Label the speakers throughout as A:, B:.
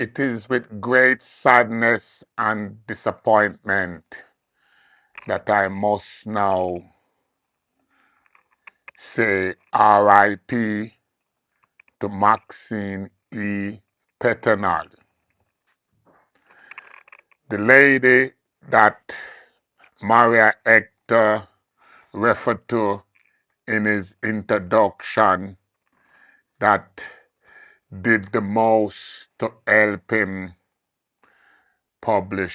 A: It is with great sadness and disappointment that I must now say R.I.P. to Maxine E. Peternal, the lady that Maria Hector referred to in his introduction, that did the most to help him publish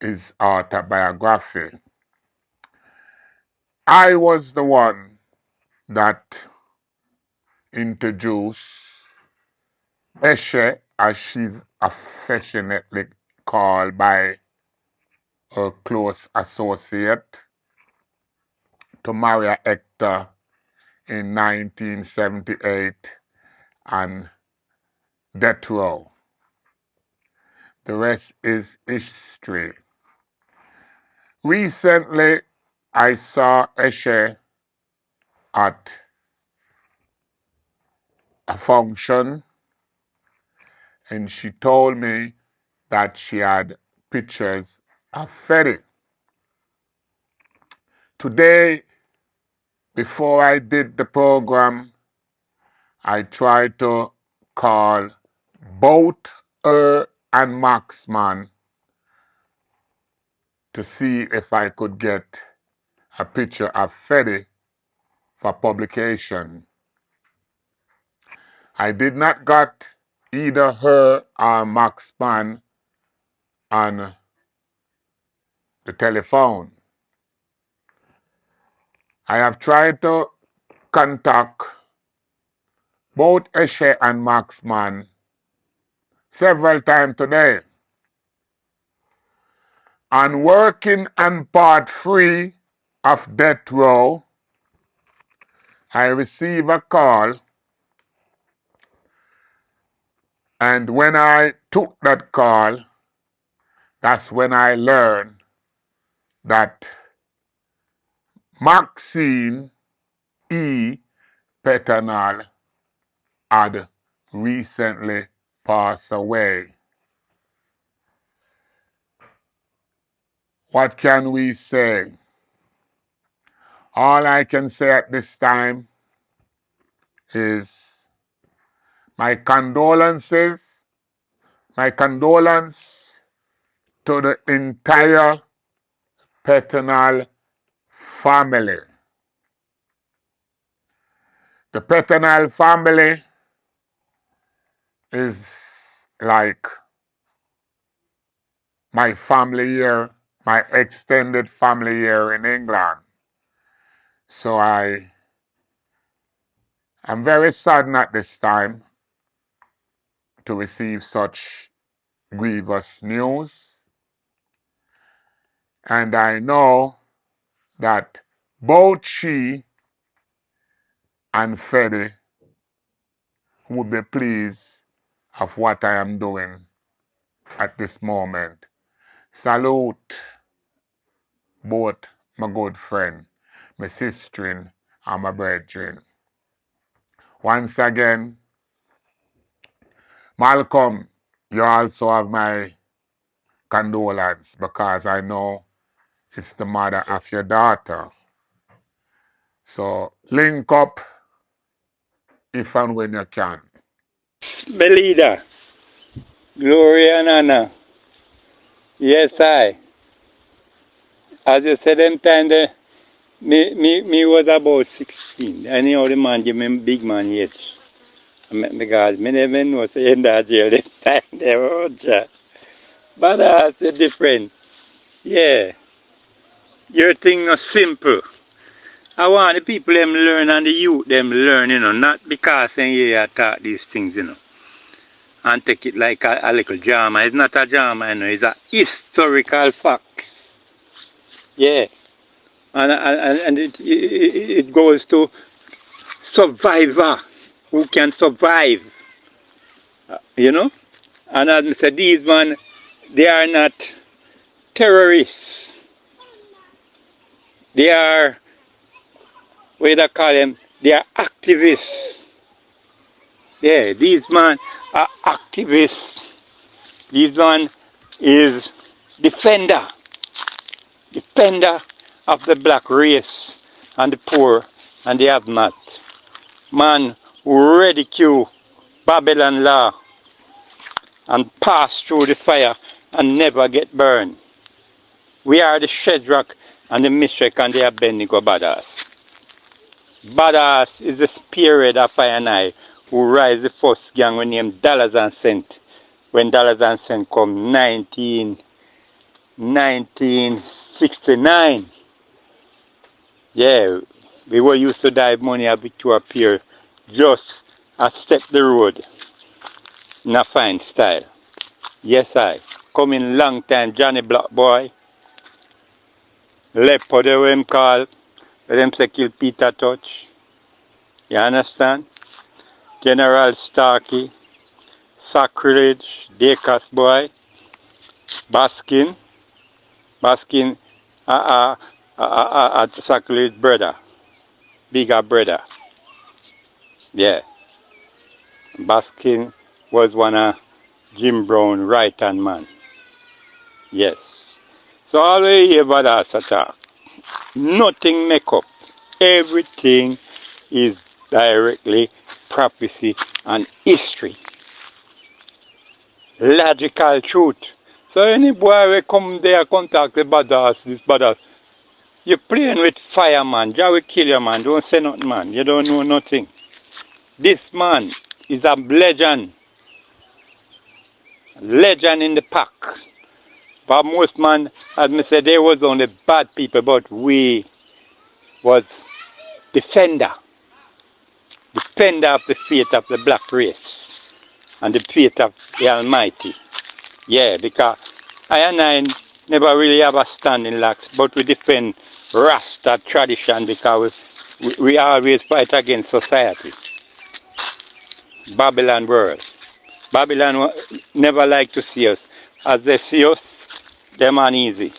A: his autobiography. I was the one that introduced Eshe, as she's affectionately called by her close associate, to Maria Hector in 1978 and death row. The rest is history. Recently, I saw Eshe at a function, and she told me that she had pictures of Freddy. Today, before I did the program, I tried to call both her and Maxman to see if I could get a picture of Freddy for publication. I did not got either her or Maxman on the telephone. I have tried to contact both Eshe and Maxman several times today. On working on part 3 of Death Row, I received a call, and when I took that call, that's when I learned that Maxine E. Peternal had recently passed away. What can we say? All I can say at this time is my condolence to the entire Peternal family. The Peternal family is like my family here, my extended family here in England. So I am very saddened at this time to receive such grievous news. And I know that both she and Freddy would be pleased of what I am doing at this moment. Salute both my good friend, my sister, and my brethren. Once again, Malcolm, you also have my condolence, because I know it's the mother of your daughter. So link up if and when you can.
B: Belida, Gloria and Anna. Yes, I. As you said, them time, me was about 16. I knew the man give me big man yet. Because me never know say in that jail that time they were just. But that's different. Yeah. Your thing is simple. I want the people them learn and the youth them learn, not because they taught these things, and take it like a little drama. It's not a drama, it's a historical facts. Yeah. And it goes to survivor who can survive. And as I said, these men, they are not terrorists. They are, what do you call them? They are activists. Yeah, these man are activists. These man is defender of the black race and the poor and the have-not. Man who ridicule Babylon law and pass through the fire and never get burned. We are the Shadrach and the Meshach and the Abednego badass. Badass is the spirit of I and I who rise the first gang we named Dollars and Cent. When Dollars and Cent come 1969. Yeah, we were used to dive money a bit to appear just a step the road in a fine style. Yes, I. Coming long time, Johnny Black Boy. Leopard, they him call. Them say kill Peter Touch. You understand? General Starkey. Sacrilege. Dacus Boy. Baskin. Sacrilege brother. Bigger brother. Yeah. Baskin was one of Jim Brown right-hand man. Yes. So all we hear about us attack. Nothing make up. Everything is directly prophecy and history. Logical truth. So any boy will come there contact the badass, this badass. You're playing with fire, man. Jah will kill you, man. Don't say nothing, man. You don't know nothing. This man is a legend. Legend in the pack. But most man, as I said, they was only bad people, but we was defender of the faith of the black race and the faith of the Almighty. Yeah, because I and I never really have a standing locks, but we defend Rasta tradition because we always fight against society. Babylon world. Babylon never like to see us. As they see us, them uneasy.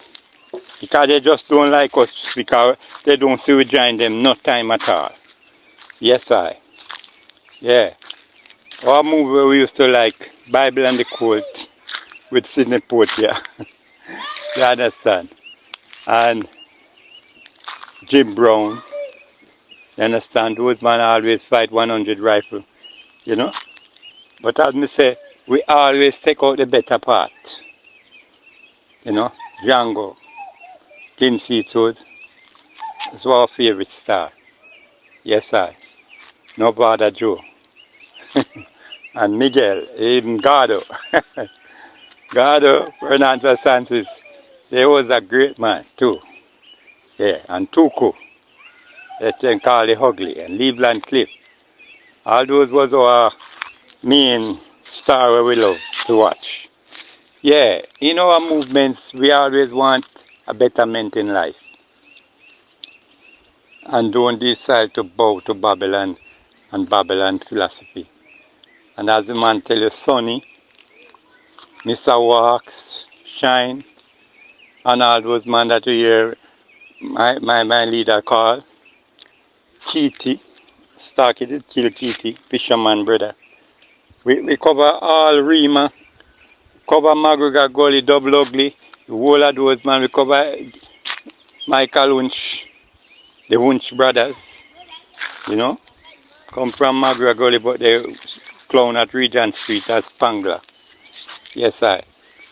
B: Because they just don't like us because they don't see we join them no time at all. Yes, I. Yeah. Our movie we used to like, Bible and the Court, with Sidney Poitier. You understand? And Jim Brown. You understand? Those men always fight 100 rifle. You know? But as me say, we always take out the better part. You know? Django. Clint Eastwood. That's our favorite star. Yes, I. No bother Joe. And Miguel, even Gardo. Gardo, Fernando Sanchez, he was a great man too. Yeah, and Tuco, let's call it Ugly, and Cleveland Cliff. All those was our main star where we love to watch. Yeah, in our movements, we always want a betterment in life. And don't decide to bow to Babylon and Babylon philosophy. And as the man tell you, Sonny, Mr. Walks, Shine, and all those men that you hear my leader call, Kitty, Starkey did kill Kitty, fisherman brother. We cover all Rima, cover McGregor Gully, Double Ugly, the whole of those man. We cover Michael Wunsch, the Wunsch brothers, you know, come from McGregor Gully, but they clown at Regent Street as Spangler. Yes, I.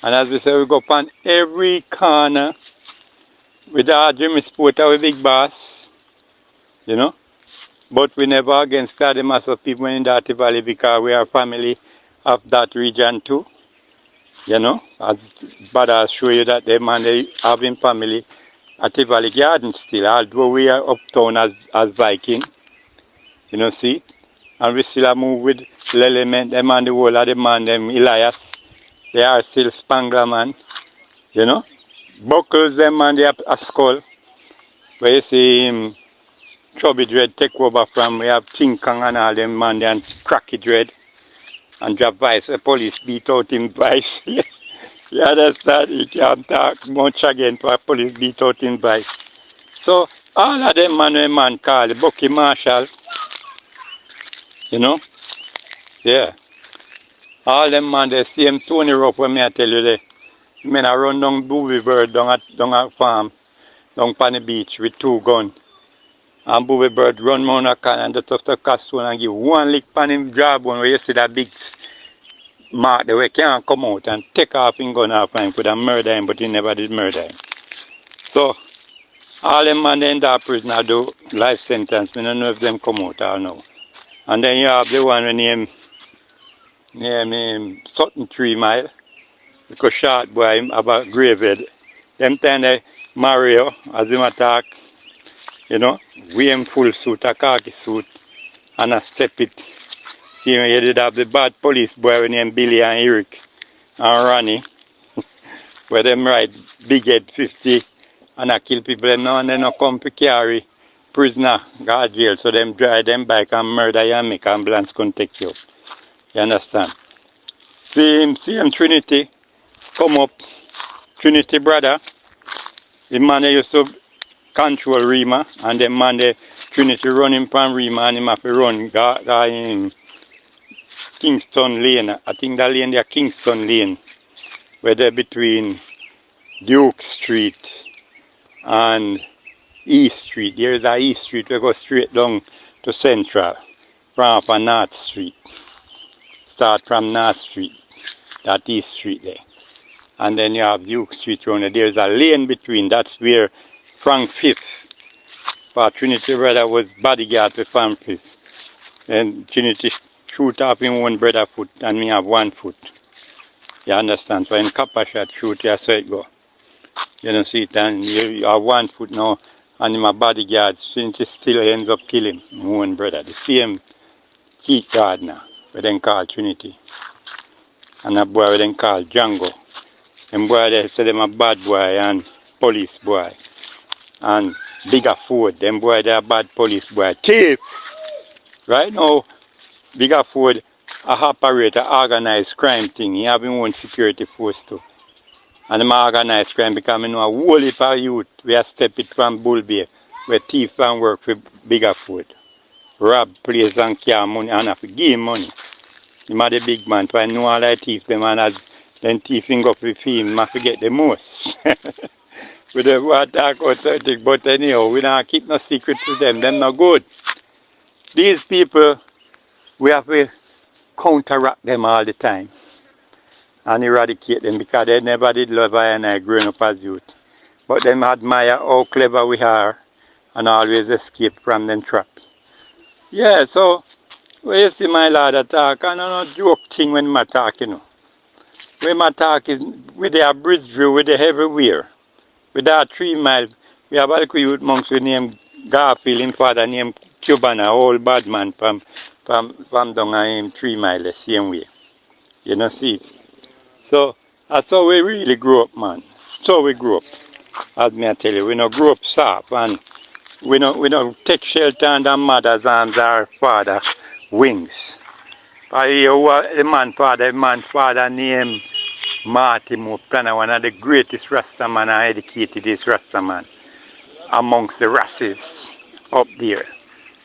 B: And as we say, we go upon every corner with our Jimmy Sport, our big boss, you know. But we never against the mass of people in Dirty Valley because we are family of that region too. You know, but I show you that they man they have in family at the Valley Garden still, although we are uptown as Viking. You know, see? And we still have move with Lelement, them and the whole of the man, them Elias. They are still Spangler man. You know? Buckles them and they have a skull. Where you see him Chubby Dread take over from, we have King Kong and all them man and Cracky Dread. And drop Vice, the police beat out him Vice. You understand? He can't talk much again, but police beat out him Vice. So, all of them man called Bucky Marshall, you know, Yeah. All them man, they same Tony rope when me I tell you they. Men I run down Booby Bird down at farm, down on the beach with 2 guns. And Booby Bird run round a can and just have to cast one and give one lick on him jawbone where you see that big mark the way can't come out and take off him gun off and could have murder him, but he never did murder him. So all them man in that prison do life sentence. We don't know if them come out or no. And then you have the one named Sutton 3 Mile. Because short boy him have a graveyard. Them time they Mario, as him attack, you know, wear him full suit, a khaki suit, and a step it. See, you did have the bad police boy named Billy and Eric and Ronnie, where them ride big head 50 and I kill people them now and they not come to carry prisoner, go to jail. So them drive them bike and murder you and make ambulance come take you. You understand? See him Trinity come up, Trinity brother, the man they used to control Rima, and the man they Trinity running from Rima and him have to run go in Kingston Lane. I think that lane there Kingston Lane, where they're between Duke Street and East Street. There's a East Street we go straight down to Central from North Street. Start from North Street, that East Street there. And then you have Duke Street around there. There's a lane between. That's where Frank Fifth, for Trinity brother, was bodyguard to Frank Fifth. Then Trinity shoot off in one brother foot and me have 1 foot. You understand? So in copper shot shoot, you so it go. You don't see it, and you have 1 foot now, and my bodyguard, Trinity still ends up killing one brother. The same Keith Gardner, we then call Trinity. And a boy we then call Django. And boy they say them a bad boy and police boy. And Bigger Ford, them boy they a bad police boy. Thief! Right now, Bigger Ford a operate a organized crime thing. He have his own security force too. And them organized crime because I know a whole heap of youth we a step it from Bull Bay, where thief and work for Bigger Ford. Rob place and carry money and have to give him money. Him a the big man, so I know all that thief them and as then thief him go for fame, I forget the most. We don't want to talk about something, but anyhow, we don't keep no secret to them. Them no good. These people, we have to counteract them all the time and eradicate them because they never did love I and I growing up as youth. But them admire how clever we are and always escape from them traps. Yeah, so when you see my lad attack, I don't know joke thing when I talk, you know. When I talk is with the bridge view, with the everywhere. With that 3 Mile, we have a little youth monks with name Garfield, him father named Cuban, a old bad man from down in 3 Mile, the same way. You know, see. So that's how we really grew up, man. So we grew up. As me I tell you, we don't grow up soft and we don't take shelter under mother's arms or father's wings. I hear the man father named Marty Muplana, one of the greatest Rastaman and educatedest Rastaman amongst the races up there.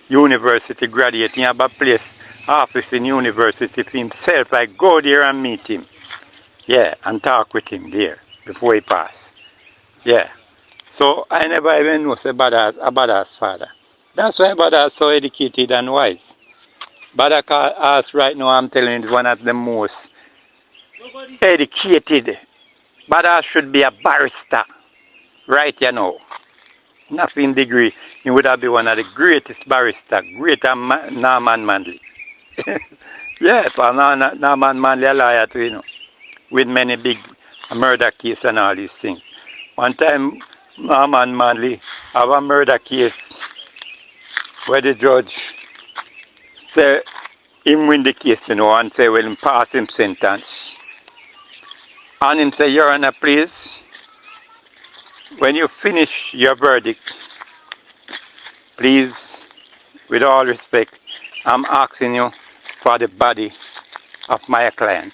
B: University graduate, he have a place, office in university for himself. I go there and meet him. Yeah, and talk with him there before he pass. Yeah. So I never even know Bada's father. That's why Bada is so educated and wise. Bada right now, I'm telling you, is one of the most educated. Bada should be a barrister. Right, you know. Nothing degree. He would have been one of the greatest barrister, greater Norman Manley. Yeah, but Norman Manley a lawyer too, you know. With many big murder cases and all these things. One time, Norman Manley have a murder case where the judge say him win the case, you know, and say, well, him pass him sentence. And him say, Your Honor, please, when you finish your verdict, please, with all respect, I'm asking you for the body of my client.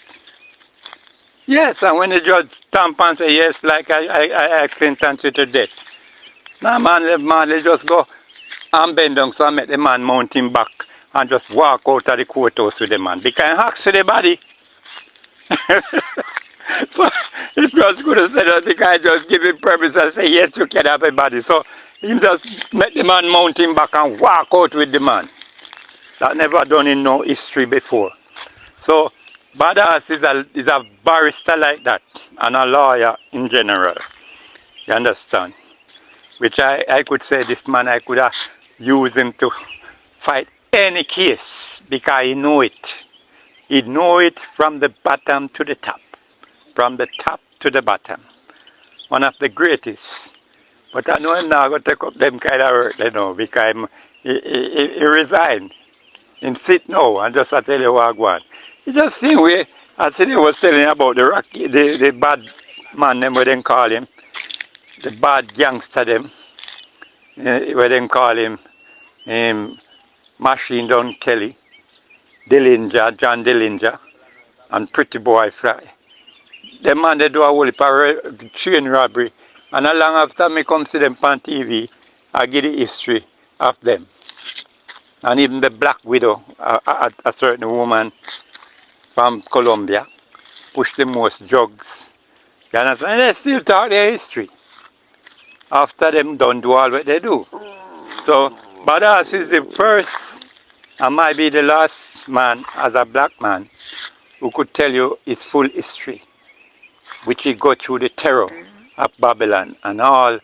B: Yes, and when the judge stamp and say yes, like I sentence you to death. Now man just go and bend down so I make the man mount him back and just walk out of the courthouse with the man. Because he asked for the body. So it was good to say that the guy just give him permission and say, yes, you can have a body. So he just make the man mount him back and walk out with the man. That never done in no history before. So Badass is a barrister like that and a lawyer in general. You understand? Which I could say this man, I could have used him to fight any case because he know it. He know it from the bottom to the top. From the top to the bottom. One of the greatest. But I know him now going to take up them kind of work, you know, because he resigned. Him sit now and just I tell you what I want. He just seen way, as he was telling about the bad man, them where they call him, the bad gangster them, where they call him Machine Gun Kelly, Dillinger, John Dillinger, and Pretty Boy Fly. The man they do a whole heap of chain robbery, and along after me come see them on TV, I give the history of them. And even the Black Widow, a certain woman from Colombia, pushed the most drugs. You understand? And they still talk their history. After them done do all what they do. So Badass is the first and might be the last man as a black man who could tell you his full history, which he got through the terror of Babylon and all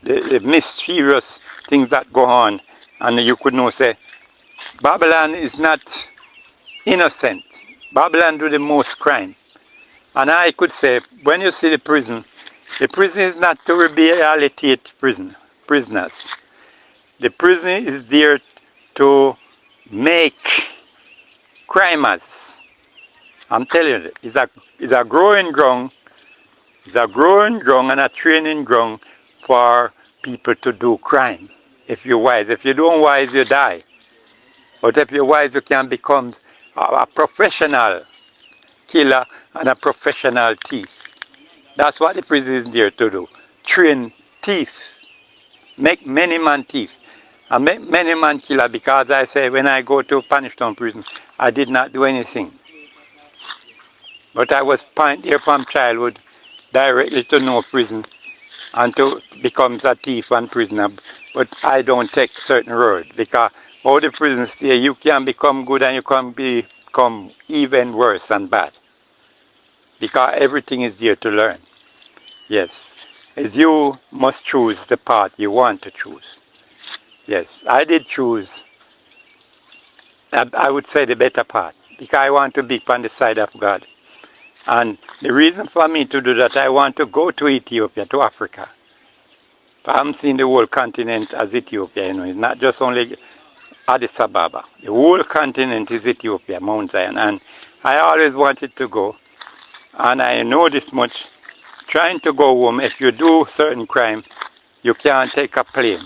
B: the mysterious things that go on. And you could know say, Babylon is not innocent. Babylon do the most crime. And I could say, when you see the prison is not to rehabilitate prisoners. The prison is there to make crimers. I'm telling you, it's a growing ground. It's a growing ground and a training ground for people to do crime. If you're wise. If you don't wise, you die. But if you're wise, you can become a professional killer and a professional thief. That's what the prison is there to do. Train thief. Make many man thief. And make many man killer, because I say when I go to Panishtown prison, I did not do anything. But I was point there from childhood directly to no prison and to become a thief and prisoner. But I don't take certain road, because all the prisons there, you can become good and you can become even worse and bad. Because everything is there to learn. Yes. As you must choose the path you want to choose. Yes. I did choose, I would say, the better path. Because I want to be on the side of God. And the reason for me to do that, I want to go to Ethiopia, to Africa. I'm seeing the whole continent as Ethiopia, you know. It's not just only Addis Ababa. The whole continent is Ethiopia, Mount Zion. And I always wanted to go. And I know this much. Trying to go home, if you do certain crime, you can't take a plane.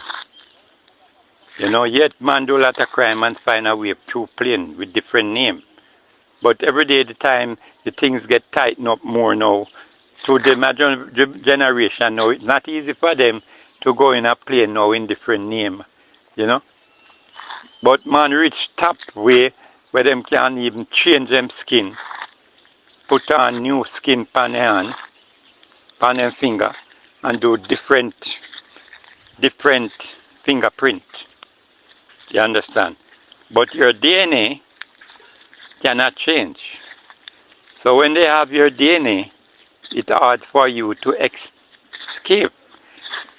B: You know, yet man do a lot of crime and find a way through plane with different name. But every day, the things get tightened up more now. Through the generation now, it's not easy for them to go in a plane now in different name, you know. But man reach top way where them can even change them skin, put on new skin pan hand, pan them finger, and do different fingerprint. You understand? But your DNA cannot change. So when they have your DNA, it's hard for you to escape.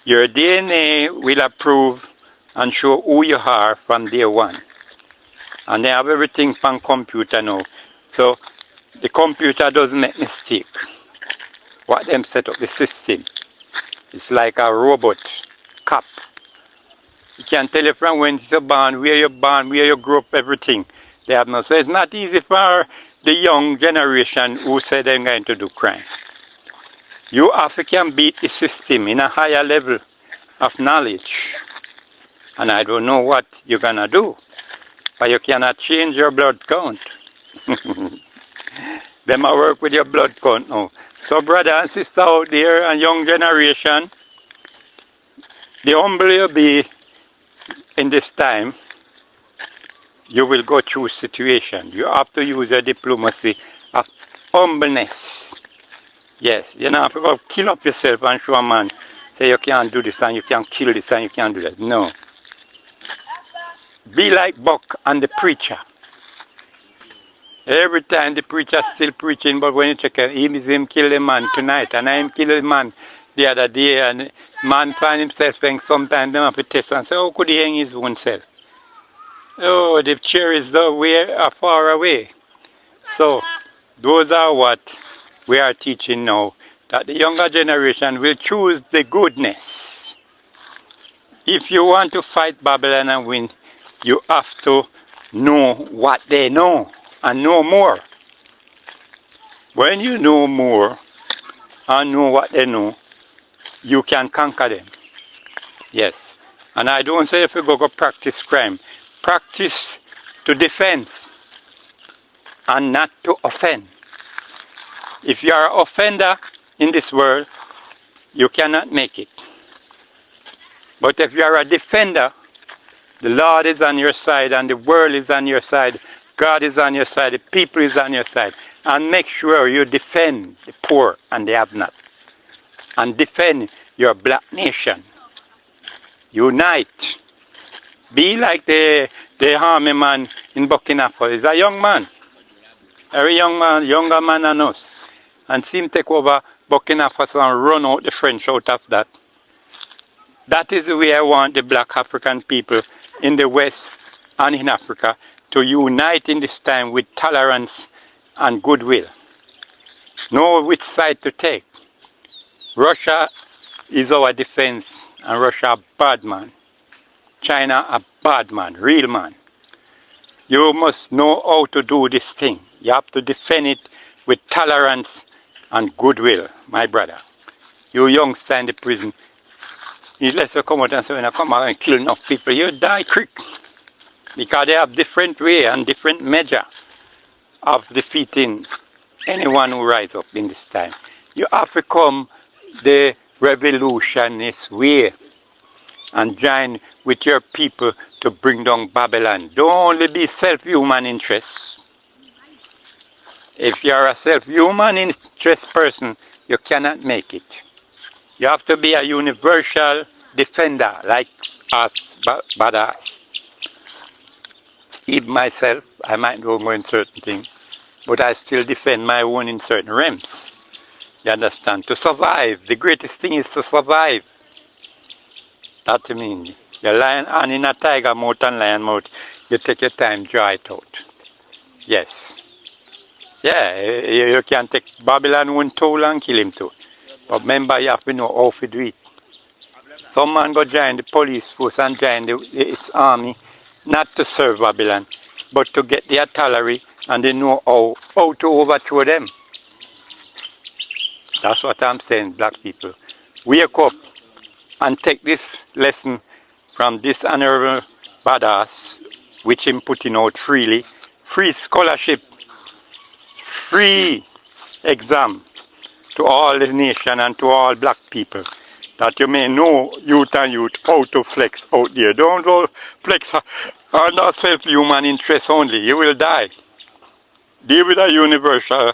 B: Your DNA will approve and show who you are from day one. And they have everything from computer now. So the computer doesn't make mistake. What them set up the system. It's like a robot cop. You can tell you from when you're born, where you grew up, everything. They have no. So it's not easy for the young generation who say they're going to do crime. You African beat the system in a higher level of knowledge. And I don't know what you're going to do. But you cannot change your blood count. Them a work with your blood count now. So brother and sister out there and young generation, the humble you be in this time, you will go through situation. You have to use your diplomacy of humbleness. Yes, you don't have to go kill up yourself and show a man, say you can't do this and you can't kill this and you can't do that. No. Be like Buck and the preacher. Every time the preacher still preaching, but when you check it, him kill the man tonight, and I him kill the man the other day, and man find himself saying sometimes them have to test and say, how could he hang his own self? Oh, the chair is far away. So, those are what we are teaching now, that the younger generation will choose the goodness. If you want to fight Babylon and win, you have to know what they know and know more. When you know more and know what they know, you can conquer them. Yes. And I don't say if you go practice crime. Practice to defend and not to offend. If you are an offender in this world, you cannot make it. But if you are a defender, the Lord is on your side and the world is on your side. God is on your side, the people is on your side. And make sure you defend the poor and the have-not. And defend your black nation. Unite. Be like the army man in Burkina Faso. He's a young man. Every young man, younger man than us. And see him take over Burkina Faso and run out the French out of that. That is the way I want the black African people in the West and in Africa to unite in this time with tolerance and goodwill. Know which side to take. Russia is our defense, and Russia a bad man. China a bad man, real man. You must know how to do this thing. You have to defend it with tolerance and goodwill, my brother. You youngster in the prison, unless you come out and say, when I come out and kill enough people, you die quick. Because they have different way and different measure of defeating anyone who rise up in this time. You have to come the revolutionist way and join with your people to bring down Babylon. Don't only be self-human interests. If you are a self-human interest person, you cannot make it. You have to be a universal defender like us, badass. Even myself, I might go in certain things, but I still defend my own in certain realms. You understand? To survive. The greatest thing is to survive. That means you're lying and in a tiger mouth and lion mouth, you take your time, draw it out. Yes. Yeah, you can take Babylon one toll and kill him too. But remember, you have to know how to do it. Some man go join the police force and join its army, not to serve Babylon, but to get their artillery and they know how to overthrow them. That's what I'm saying, black people. Wake up and take this lesson from this honorable badass, which him putting out freely. Free scholarship, free exam to all the nation and to all black people, that you may know youth and youth how to flex out there. Don't go flex under self-human interest only. You will die. Deal with a universal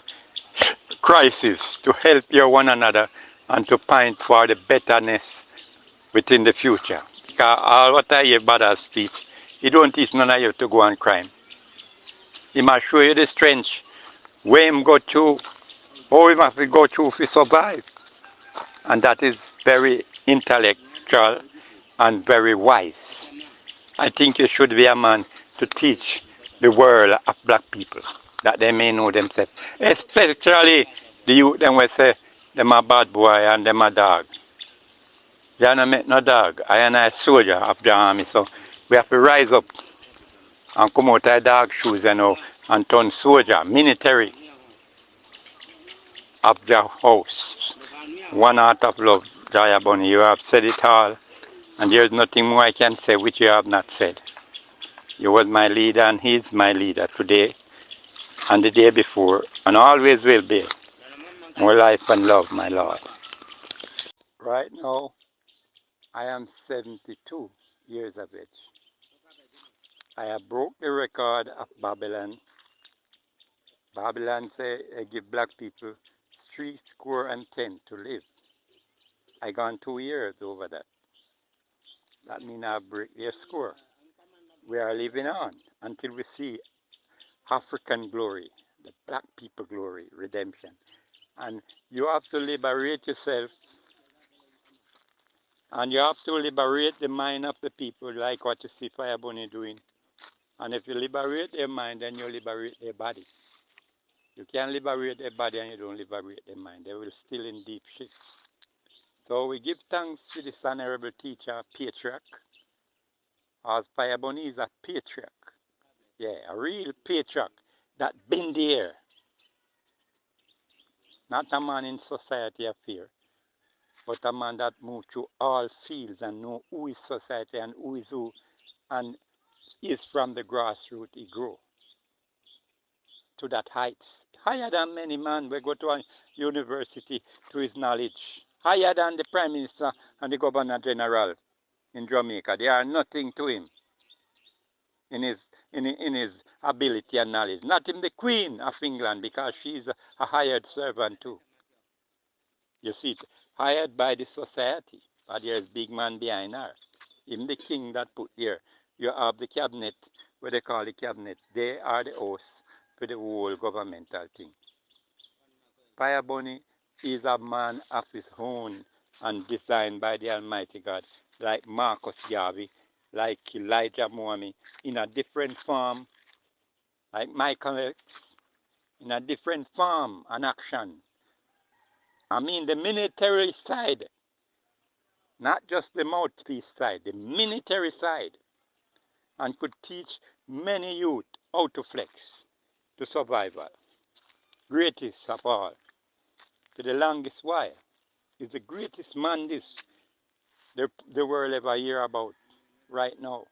B: crisis to help you one another and to point for the betterness within the future. Because all what I hear brothers teach, he don't teach none of you to go and crime. He must show you the strength, where him go through, how he must go through to survive. And that is very intellectual and very wise. I think you should be a man to teach the world of black people, that they may know themselves. Especially the youth, them will say, them a bad boy and them a dog. They don't make no dog. I am a soldier of the army, so we have to rise up and come out of dog shoes, you know, and turn soldier, military of the house. One heart of love, JahBunny. You have said it all, and there is nothing more I can say which you have not said. You was my leader, and he is my leader today, and the day before, and always will be. More life and love, my Lord. Right now, I am 72 years of age. I have broke the record of Babylon. Babylon say I give black people 70 to live. I gone 2 years over that. That means I break their score. We are living on until we see African glory, the black people glory, redemption. And you have to liberate yourself, and you have to liberate the mind of the people, like what you see JahBunny doing. And if you liberate their mind, then you liberate their body. You can't liberate their body and you don't liberate their mind. They will still in deep shit. So we give thanks to this honorable teacher, patriarch, as JahBunny is a patriarch. Yeah, a real patriarch that been there. Not a man in society affair, but a man that moved through all fields and know who is society and who is who, and is from the grassroots he grew to that heights. Higher than many men we go to a university to his knowledge. Higher than the Prime Minister and the Governor General in Jamaica. They are nothing to him in his ability and knowledge. Not in the Queen of England, because she is a hired servant too. You see, hired by the society, but there's big man behind her. Even the king that put here, you have the cabinet, what they call the cabinet. They are the hosts for the whole governmental thing. JahBunny is a man of his own and designed by the Almighty God, like Marcus Garvey, like Elijah Muhammad, in a different form, like Michael X, in a different form and action. I mean the military side, not just the mouthpiece side, the military side, and could teach many youth how to flex to survival. Greatest of all, for the longest while, is the greatest man the world ever hear about right now.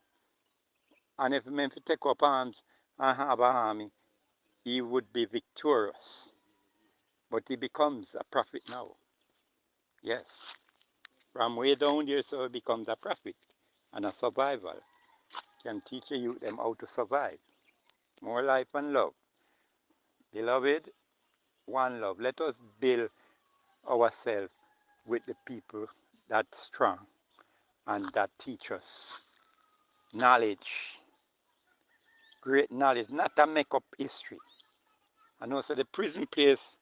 B: And if men take up arms and have an army, he would be victorious. But he becomes a prophet now. Yes. From way down there, so he becomes a prophet and a survival. Can teach the youth them how to survive. More life and love. Beloved, one love. Let us build ourselves with the people that's strong and that teach us knowledge, great knowledge, not to make up history. I know so the prison place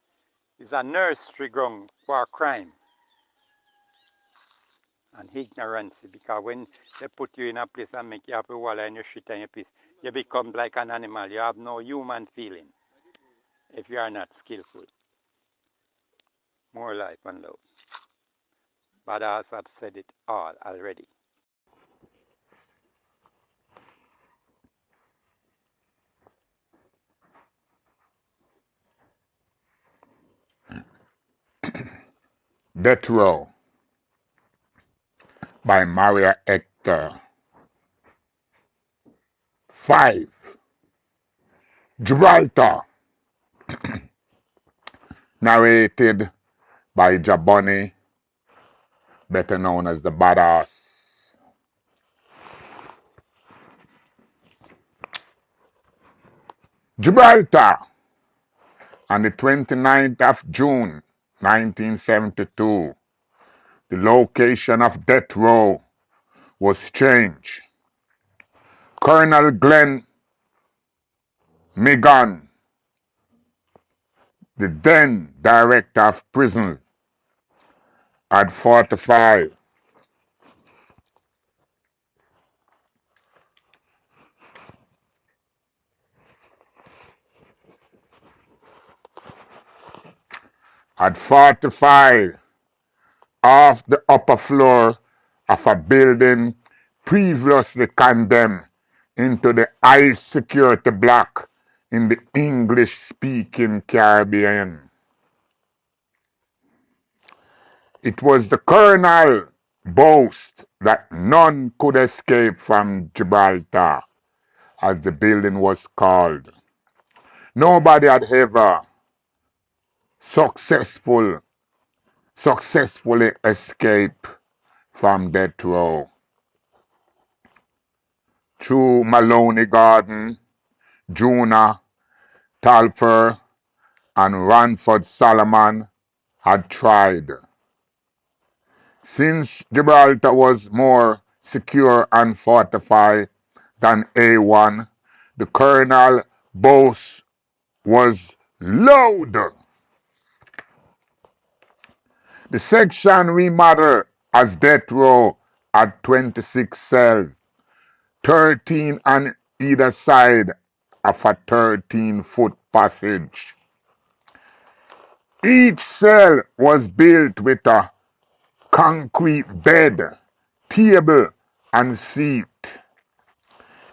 B: is a nursery ground for crime and ignorance, because when they put you in a place and make you have to wallow in your shit and your piss, you become like an animal. You have no human feeling if you are not skillful. More life and love. But as I've said it all already.
A: Death Row by Maria Hector. 5. Gibraltar. Narrated by JahBunny, better known as the Badass. Gibraltar, on the 29th of June 1972, the location of death row was changed. Colonel Glenn Megan, the then director of prisons, had 45 off the upper floor of a building previously condemned into the high security block in the English-speaking Caribbean. It was the colonel's boast that none could escape from Gibraltar, as the building was called. Nobody had ever successfully escaped from death row. through Maloney Garden, Juna, Talfer, and Ranford Solomon had tried. Since Gibraltar was more secure and fortified than A1, the Colonel boast was loud. The section remodeled as death row had 26 cells, 13 on either side of a 13-foot passage. Each cell was built with a concrete bed, table, and seat.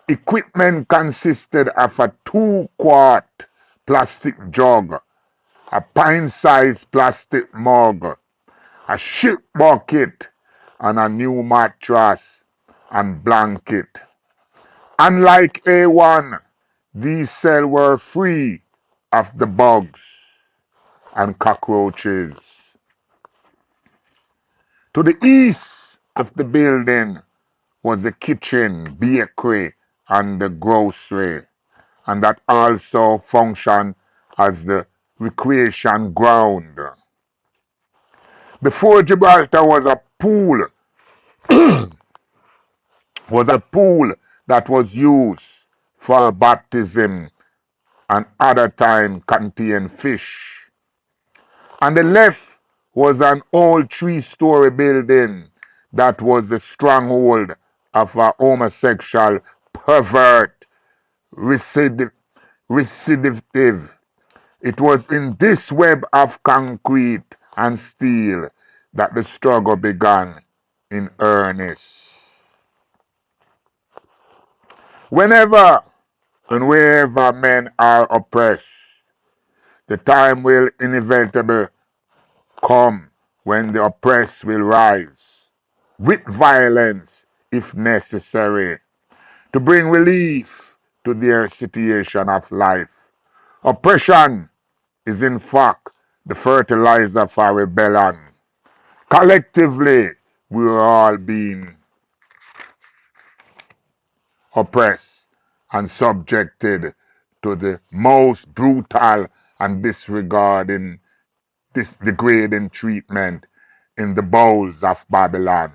A: Equipment consisted of a 2-quart plastic jug, a pint-sized plastic mug, a ship bucket, and a new mattress and blanket. Unlike A1, these cells were free of the bugs and cockroaches. To the east of the building was the kitchen, bakery, and the grocery, and that also functioned as the recreation ground. Before Gibraltar was a pool that was used for baptism and other time contained fish. On the left was an old 3-story building that was the stronghold of a homosexual pervert recidivative. It was in this web of concrete and steel that the struggle began in earnest. Whenever and wherever men are oppressed, the time will inevitably come when the oppressed will rise with violence if necessary to bring relief to their situation of life. Oppression is in fact the fertilizer for rebellion. Collectively, we are all being oppressed and subjected to the most brutal and degrading treatment in the bowels of Babylon.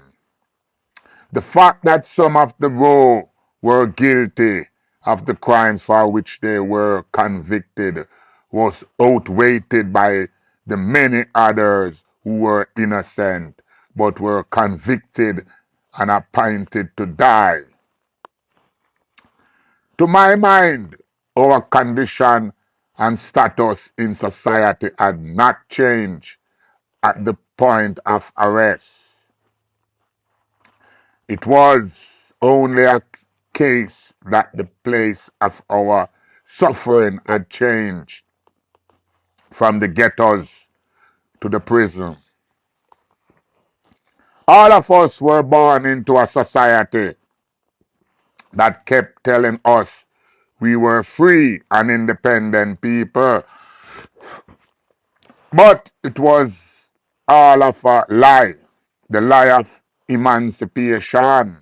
A: The fact that some of the raw were guilty of the crimes for which they were convicted was outweighed by the many others who were innocent but were convicted and appointed to die. To my mind, our condition and status in society had not changed at the point of arrest. It was only a case that the place of our suffering had changed from the ghettos to the prison. All of us were born into a society that kept telling us we were free and independent people. But it was all of a lie, the lie of emancipation.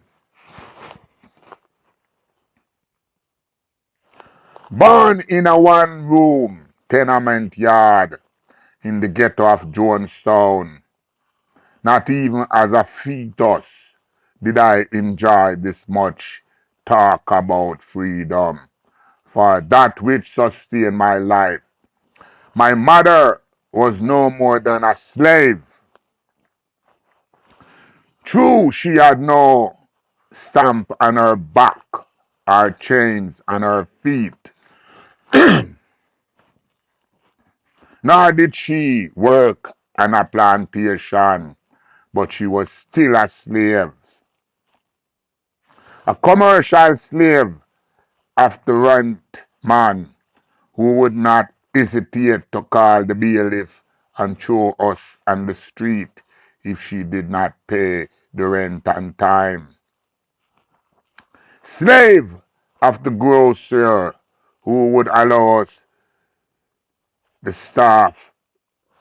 A: Born in a 1-room tenement yard in the ghetto of Jonestown, not even as a fetus did I enjoy this much talk about freedom. For that which sustained my life, my mother was no more than a slave. True, she had no stamp on her back or chains on her feet, nor did she work on a plantation, but she was still a slave. A commercial slave of the rent man who would not hesitate to call the bailiff and throw us on the street if she did not pay the rent on time. Slave of the grocer who would allow us the staff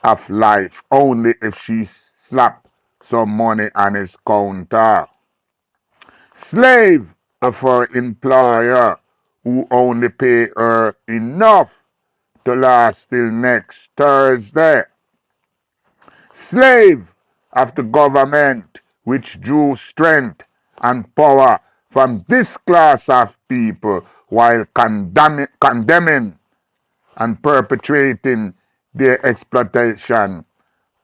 A: of life only if she slapped some money on his counter. Slave of her employer who only pay her enough to last till next Thursday. Slave of the government which drew strength and power from this class of people while condemning and perpetrating their exploitation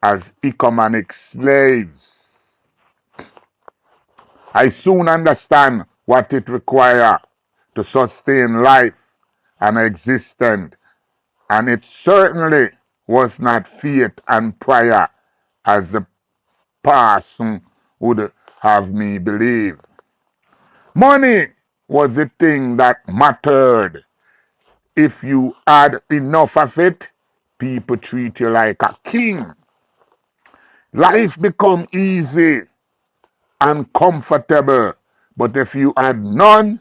A: as economic slaves. I soon understand what it requires to sustain life and existence, and it certainly was not fate and prayer as the parson would have me believe. Money was the thing that mattered. If you had enough of it, people treat you like a king. Life become easy and comfortable, but if you had none,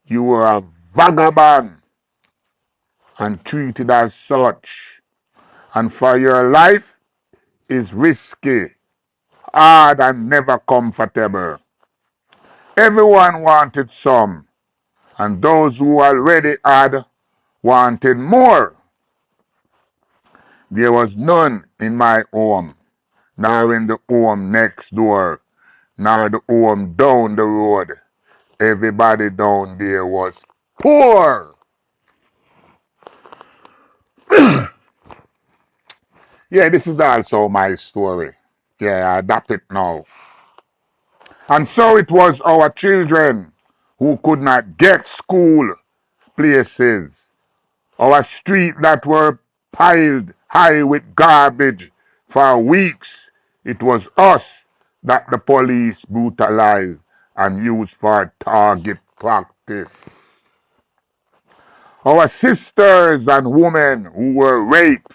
A: you were a vagabond and treated as such. And for your life is risky, hard, and never comfortable. Everyone wanted some, and those who already had wanted more. There was none in my home, nor in the home next door, nor the home down the road. Everybody down there was poor. Yeah, this is also my story. Yeah, I adapt it now. And so it was our children who could not get school places, our streets that were piled high with garbage for weeks. It was us that the police brutalized and used for target practice. Our sisters and women who were raped,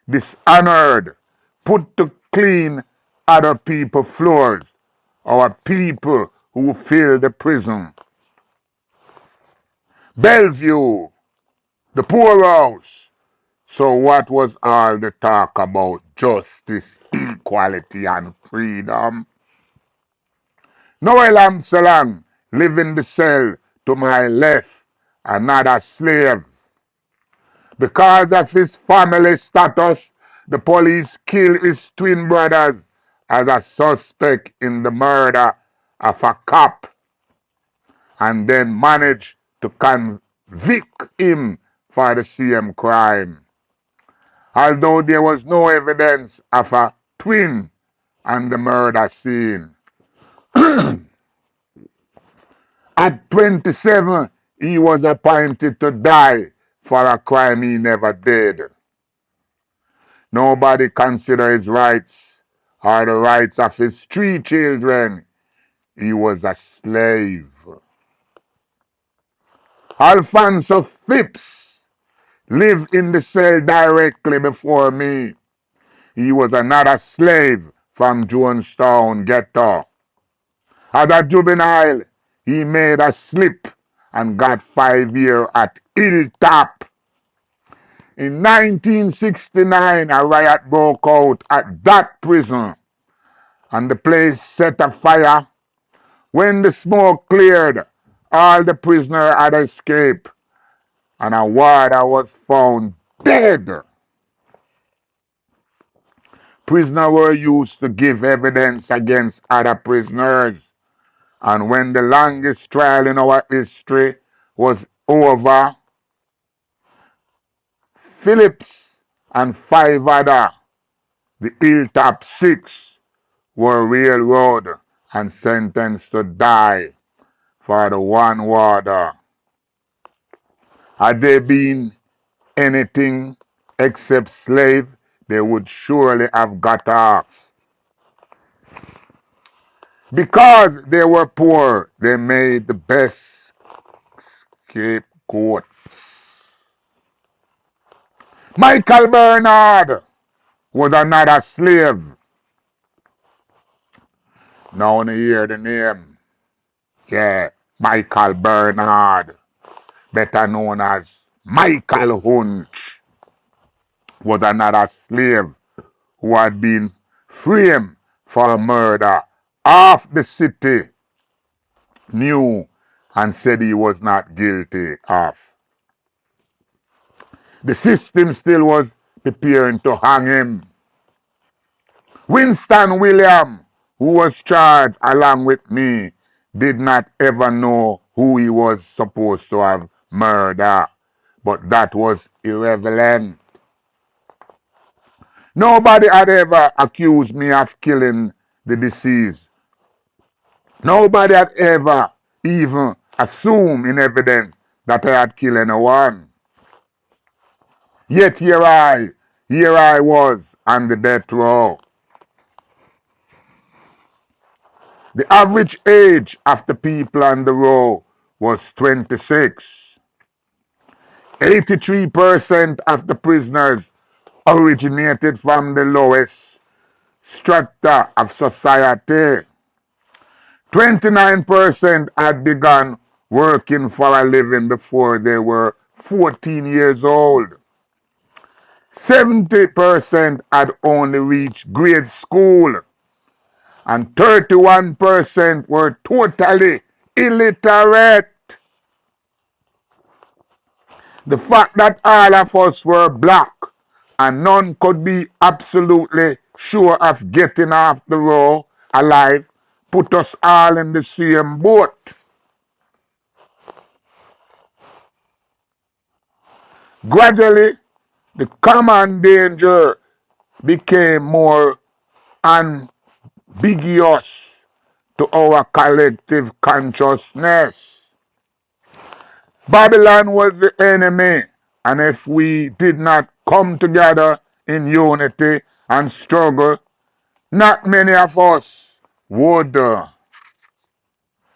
A: dishonored, put to clean other people's floors, our people who filled the prison. Bellevue, the poorhouse. So what was all the talk about justice, equality, and freedom? Noel Amsalang lived in the cell to my left, another slave. Because of his family status, the police killed his twin brothers as a suspect in the murder of a cop and then managed to convict him for the same crime. Although there was no evidence of a twin on the murder scene. At 27, he was appointed to die for a crime he never did. Nobody considered his rights or the rights of his 3 children. He was a slave. Alfonso Phipps lived in the cell directly before me. He was another slave from Jonestown ghetto. As a juvenile, he made a slip and got 5 years at Hilltop. In 1969, a riot broke out at that prison and the place set afire. When the smoke cleared, all the prisoners had escaped and a warder was found dead. Prisoners were used to give evidence against other prisoners. And when the longest trial in our history was over, Phillips and 5 other, the Hilltop 6, were railroaded and sentenced to die for the one warder. Had they been anything except slave, they would surely have got off. Because they were poor, they made the best scapegoat. Michael Bernard was another slave. Now you hear the name. Yeah, Michael Bernard, better known as Michael Hunt, was another slave who had been framed for murder. Half the city knew and said he was not guilty of. The system still was preparing to hang him. Winston William, who was charged along with me, did not ever know who he was supposed to have murdered, but that was irrelevant. Nobody had ever accused me of killing the deceased. Nobody had ever even assumed in evidence that I had killed anyone. Yet here I was on the death row. The average age of the people on the row was 26. 83% of the prisoners originated from the lowest strata of society. 29% had begun working for a living before they were 14 years old. 70% had only reached grade school, and 31% were totally illiterate. The fact that all of us were black and none could be absolutely sure of getting off the road alive put us all in the same boat. Gradually, the common danger became more ambiguous to our collective consciousness. Babylon was the enemy, and if we did not come together in unity and struggle, not many of us would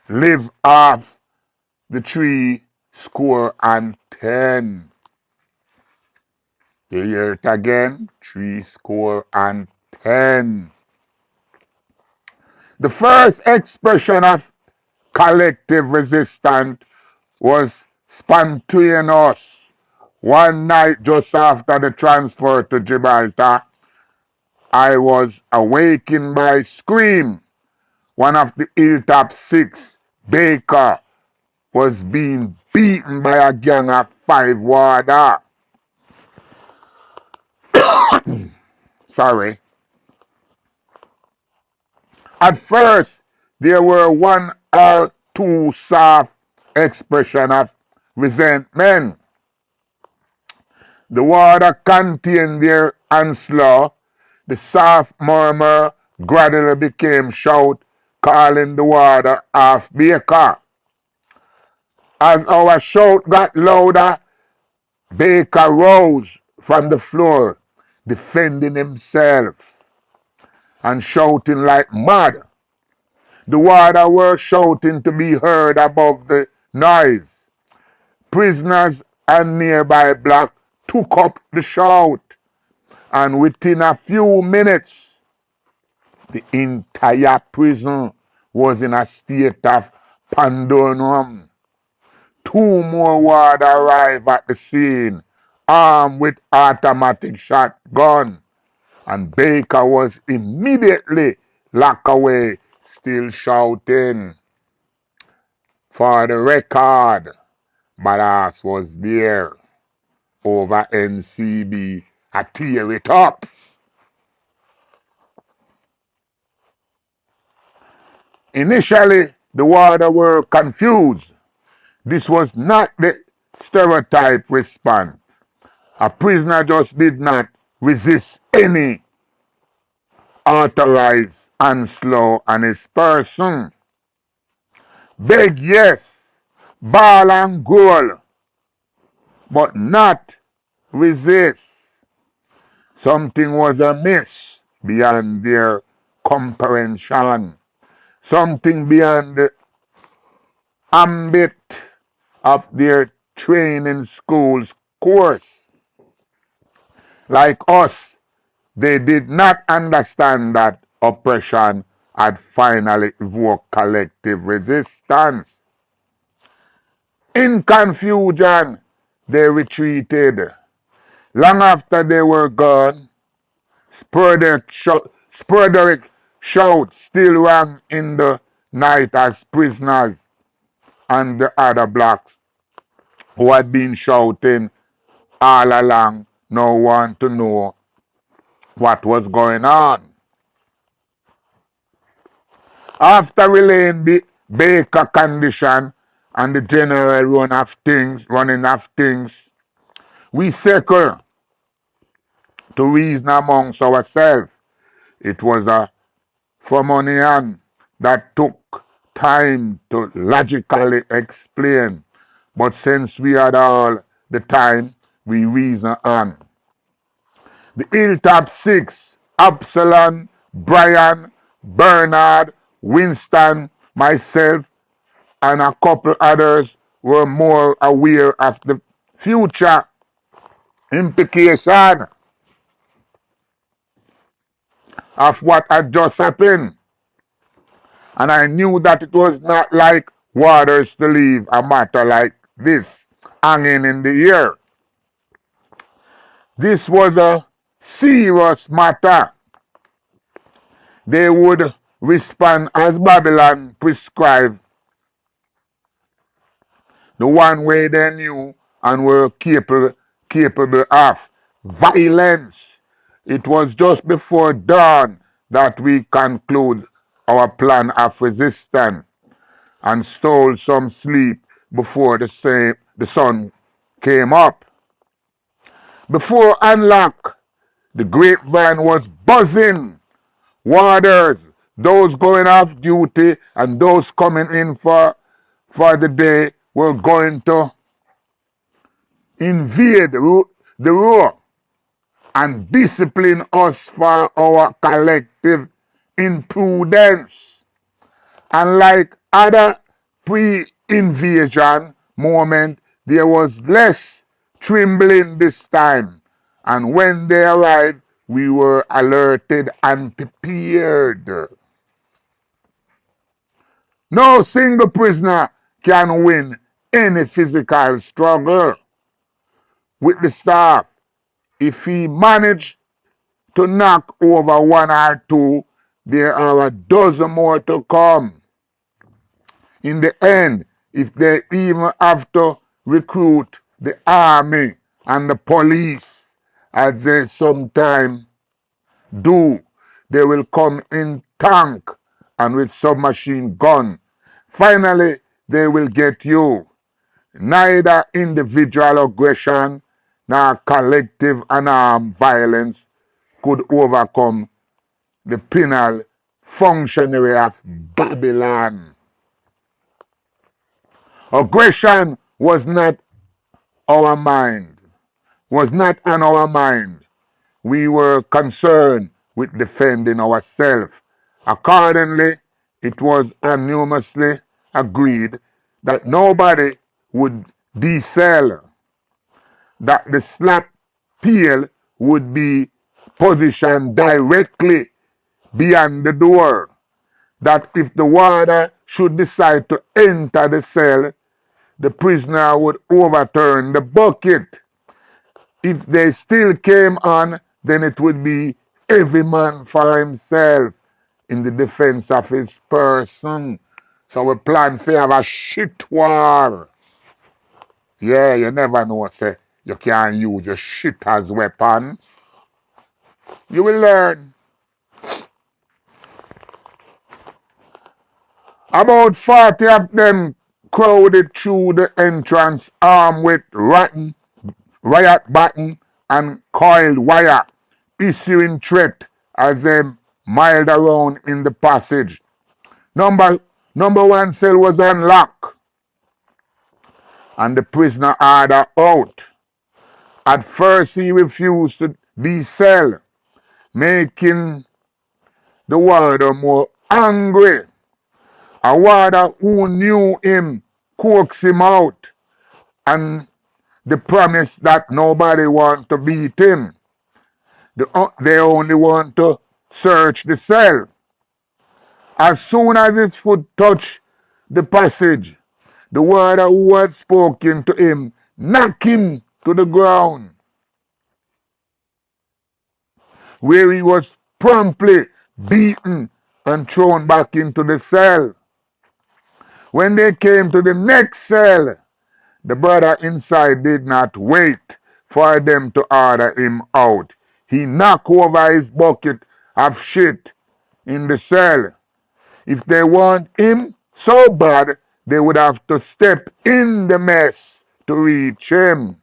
A: live off the 70. You hear it again? 70. The first expression of collective resistance was spontaneous. One night just after the transfer to Gibraltar, I was awakened by a scream. One of the Hilltop Six, Baker, was being beaten by a gang of 5 warder. Sorry. At first, there were one or two soft expressions of resentment. The water contained their onslaught. The soft murmur gradually became shout, calling the water off Baker. As our shout got louder, Baker rose from the floor, defending himself and shouting like mad. The water were shouting to be heard above the noise. Prisoners and nearby block took up the shout, and within a few minutes, the entire prison was in a state of pandemonium. 2 more wards arrived at the scene, armed with automatic shotgun, and Baker was immediately locked away, still shouting. For the record, Badass was there over NCB. I tear it up. Initially, the warder were confused. This was not the stereotype response. A prisoner just did not resist any authorized onslaught on his person. Beg, yes, ball and goal, but not resist. Something was amiss beyond their comprehension. Something beyond the ambit of their training school's course. Like us, they did not understand that oppression had finally evoked collective resistance. In confusion, they retreated. Long after they were gone, sporadic shouts still rang in the night as prisoners and the other blacks who had been shouting all along now want to know what was going on. After relaying the Baker condition and the general running of things, we circle to reason amongst ourselves. It was a phenomenon that took time to logically explain, but since we had all the time, we reason on. The Hilltop Six, Absalom, Brian, Bernard, Winston, myself, and a couple others were more aware of the future implication of what had just happened. And I knew that it was not like waters to leave a matter like this hanging in the air. This was a serious matter. They would respond as Babylon prescribed, the one way they knew and were capable of violence. It was just before dawn that we conclude our plan of resistance and stole some sleep before the sun came up. Before unlock, the grapevine was buzzing. Warders, those going off duty and those coming in for the day were going to invade the row and discipline us for our collective imprudence. Unlike other pre-invasion moment, there was less trembling this time, and when they arrived, we were alerted and prepared. No single prisoner can win any physical struggle with the staff. If he managed to knock over one or two, there are a dozen more to come. In the end, if they even have to recruit the army and the police, as they sometimes do, they will come in tank and with submachine gun. Finally, they will get you. Neither individual aggression nor collective unarmed violence could overcome the penal functionary of Babylon. Aggression was not on our mind. We were concerned with defending ourselves. Accordingly, it was unanimously agreed that nobody would decel, that the slap peel would be positioned directly beyond the door, that if the warder should decide to enter the cell, the prisoner would overturn the bucket. If they still came on, then it would be every man for himself in the defense of his person. So we plan to have a shit war. Yeah, you never know, say, you can use your shit as weapon. You will learn. About 40 of them crowded through the entrance armed with riot baton and coiled wire, issuing threat as they miled around in the passage. Number, number one cell was unlocked and the prisoner order out. At first he refused to decel, making the warder more angry. A warder who knew him coaxed him out and the promise that nobody want to beat him. They only want to search the cell. As soon as his foot touched the passage, the warder who had spoken to him knocked him to the ground, where he was promptly beaten and thrown back into the cell. When they came to the next cell, the brother inside did not wait for them to order him out. He knocked over his bucket of shit in the cell. If they want him so bad, they would have to step in the mess to reach him.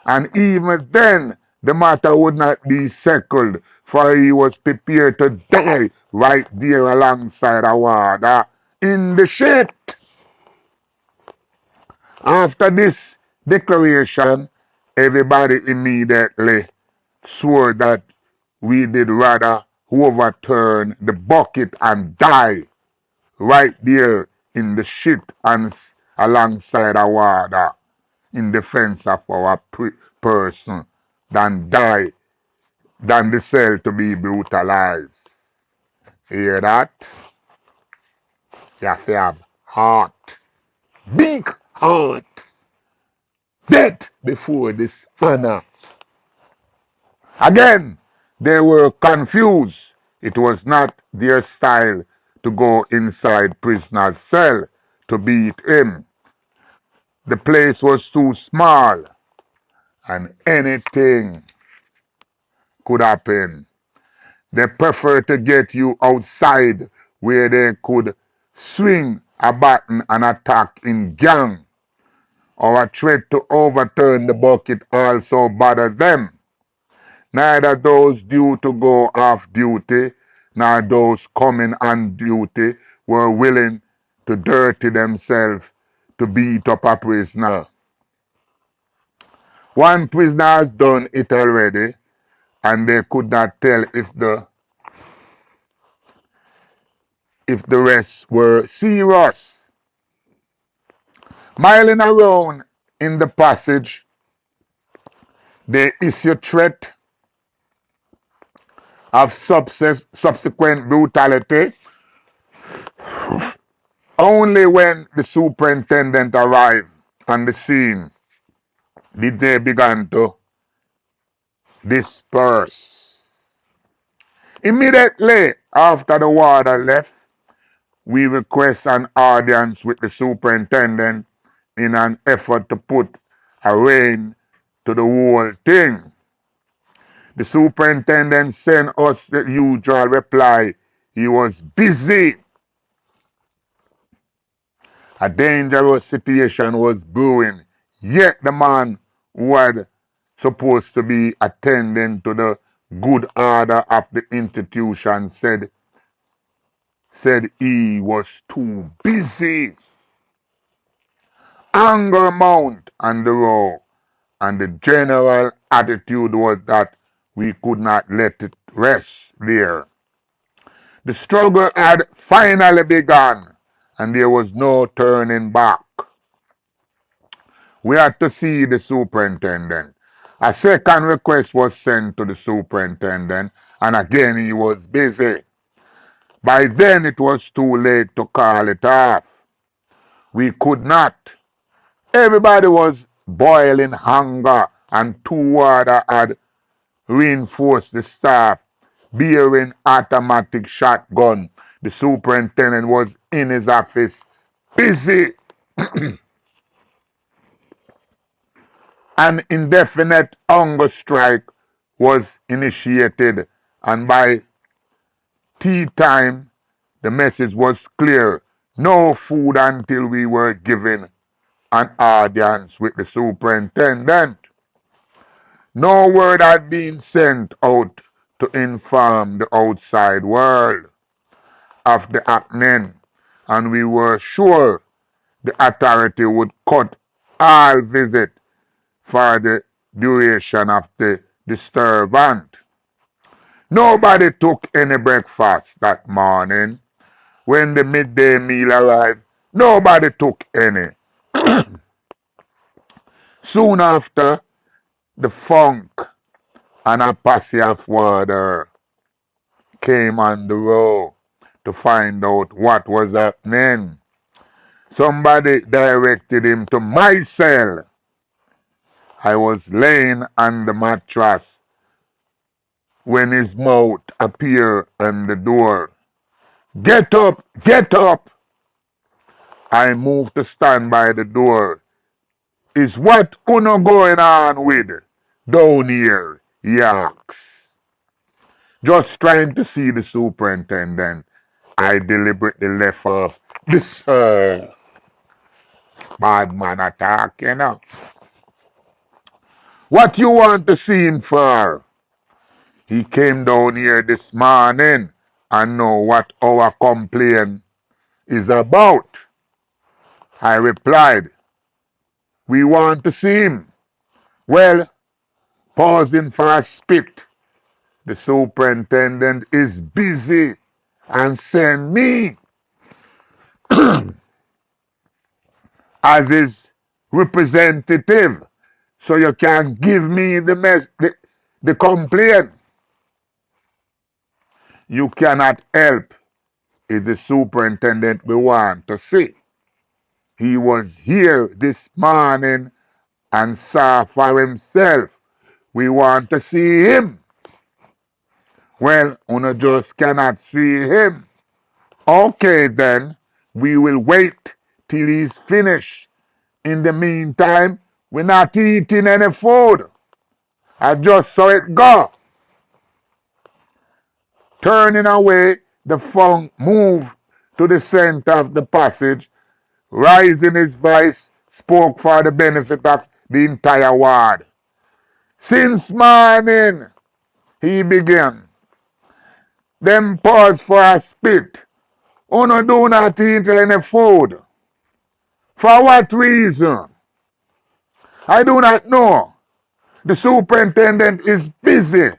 A: And even then, the matter would not be settled, for he was prepared to die right there alongside the water in the shit. After this declaration, everybody immediately swore that we did rather overturn the bucket and die right there in the shit and alongside the water in defense of our person than die, than the cell to be brutalized. Hear that? You have to have heart. Big heart. Death before this honor. Again, they were confused. It was not their style to go inside prisoner's cell to beat him. The place was too small and anything could happen. They preferred to get you outside where they could swing a button and attack in gang. Our threat to overturn the bucket also bothered them. Neither those due to go off duty nor those coming on duty were willing to dirty themselves to beat up a prisoner. One prisoner has done it already, and they could not tell if the rest were serious. Miling around in the passage, they issue threat of subsequent brutality only when the superintendent arrived on the scene did they begin to disperse. Immediately after the warder left, we request an audience with the superintendent in an effort to put a rein to the whole thing. The superintendent sent us the usual reply. He was busy. A dangerous situation was brewing, yet the man who had supposed to be attending to the good order of the institution said he was too busy. Anger mounted on the row, and the general attitude was that we could not let it rest there. The struggle had finally begun, and there was no turning back. We had to see the superintendent. A second request was sent to the superintendent, and again he was busy. By then it was too late to call it off. We could not. Everybody was boiling hunger, and two warder had reinforced the staff, bearing automatic shotgun. The superintendent was in his office, busy. An indefinite hunger strike was initiated, and by tea time, the message was clear: no food until we were given an audience with the superintendent. No word had been sent out to inform the outside world of the happening, and we were sure the authority would cut all visit for the duration of the disturbance. Nobody took any breakfast that morning. When the midday meal arrived, nobody took any. Soon after, the funk and a posse of water came on the road to find out what was happening. Somebody directed him to my cell. I was laying on the mattress when his mouth appeared on the door. Get up, get up! I moved to stand by the door. Is what uno going on with down here? He asks. Just trying to see the superintendent. I deliberately left off. This bad man attack, you know. What you want to see him for? He came down here this morning and know what our complaint is about. I replied, we want to see him. Well, pausing for a spit. The superintendent is busy and send me as his representative so you can give me the complaint. You cannot help if the superintendent we want to see. He was here this morning and saw for himself. We want to see him. Well, una just cannot see him. Okay then, we will wait till he's finished. In the meantime, we're not eating any food. I just saw it go. Turning away, the funk moved to the center of the passage, raising his voice, spoke for the benefit of the entire ward. Since morning, he began. Then paused for a spit. Uno do not eat any food. For what reason? I do not know. The superintendent is busy.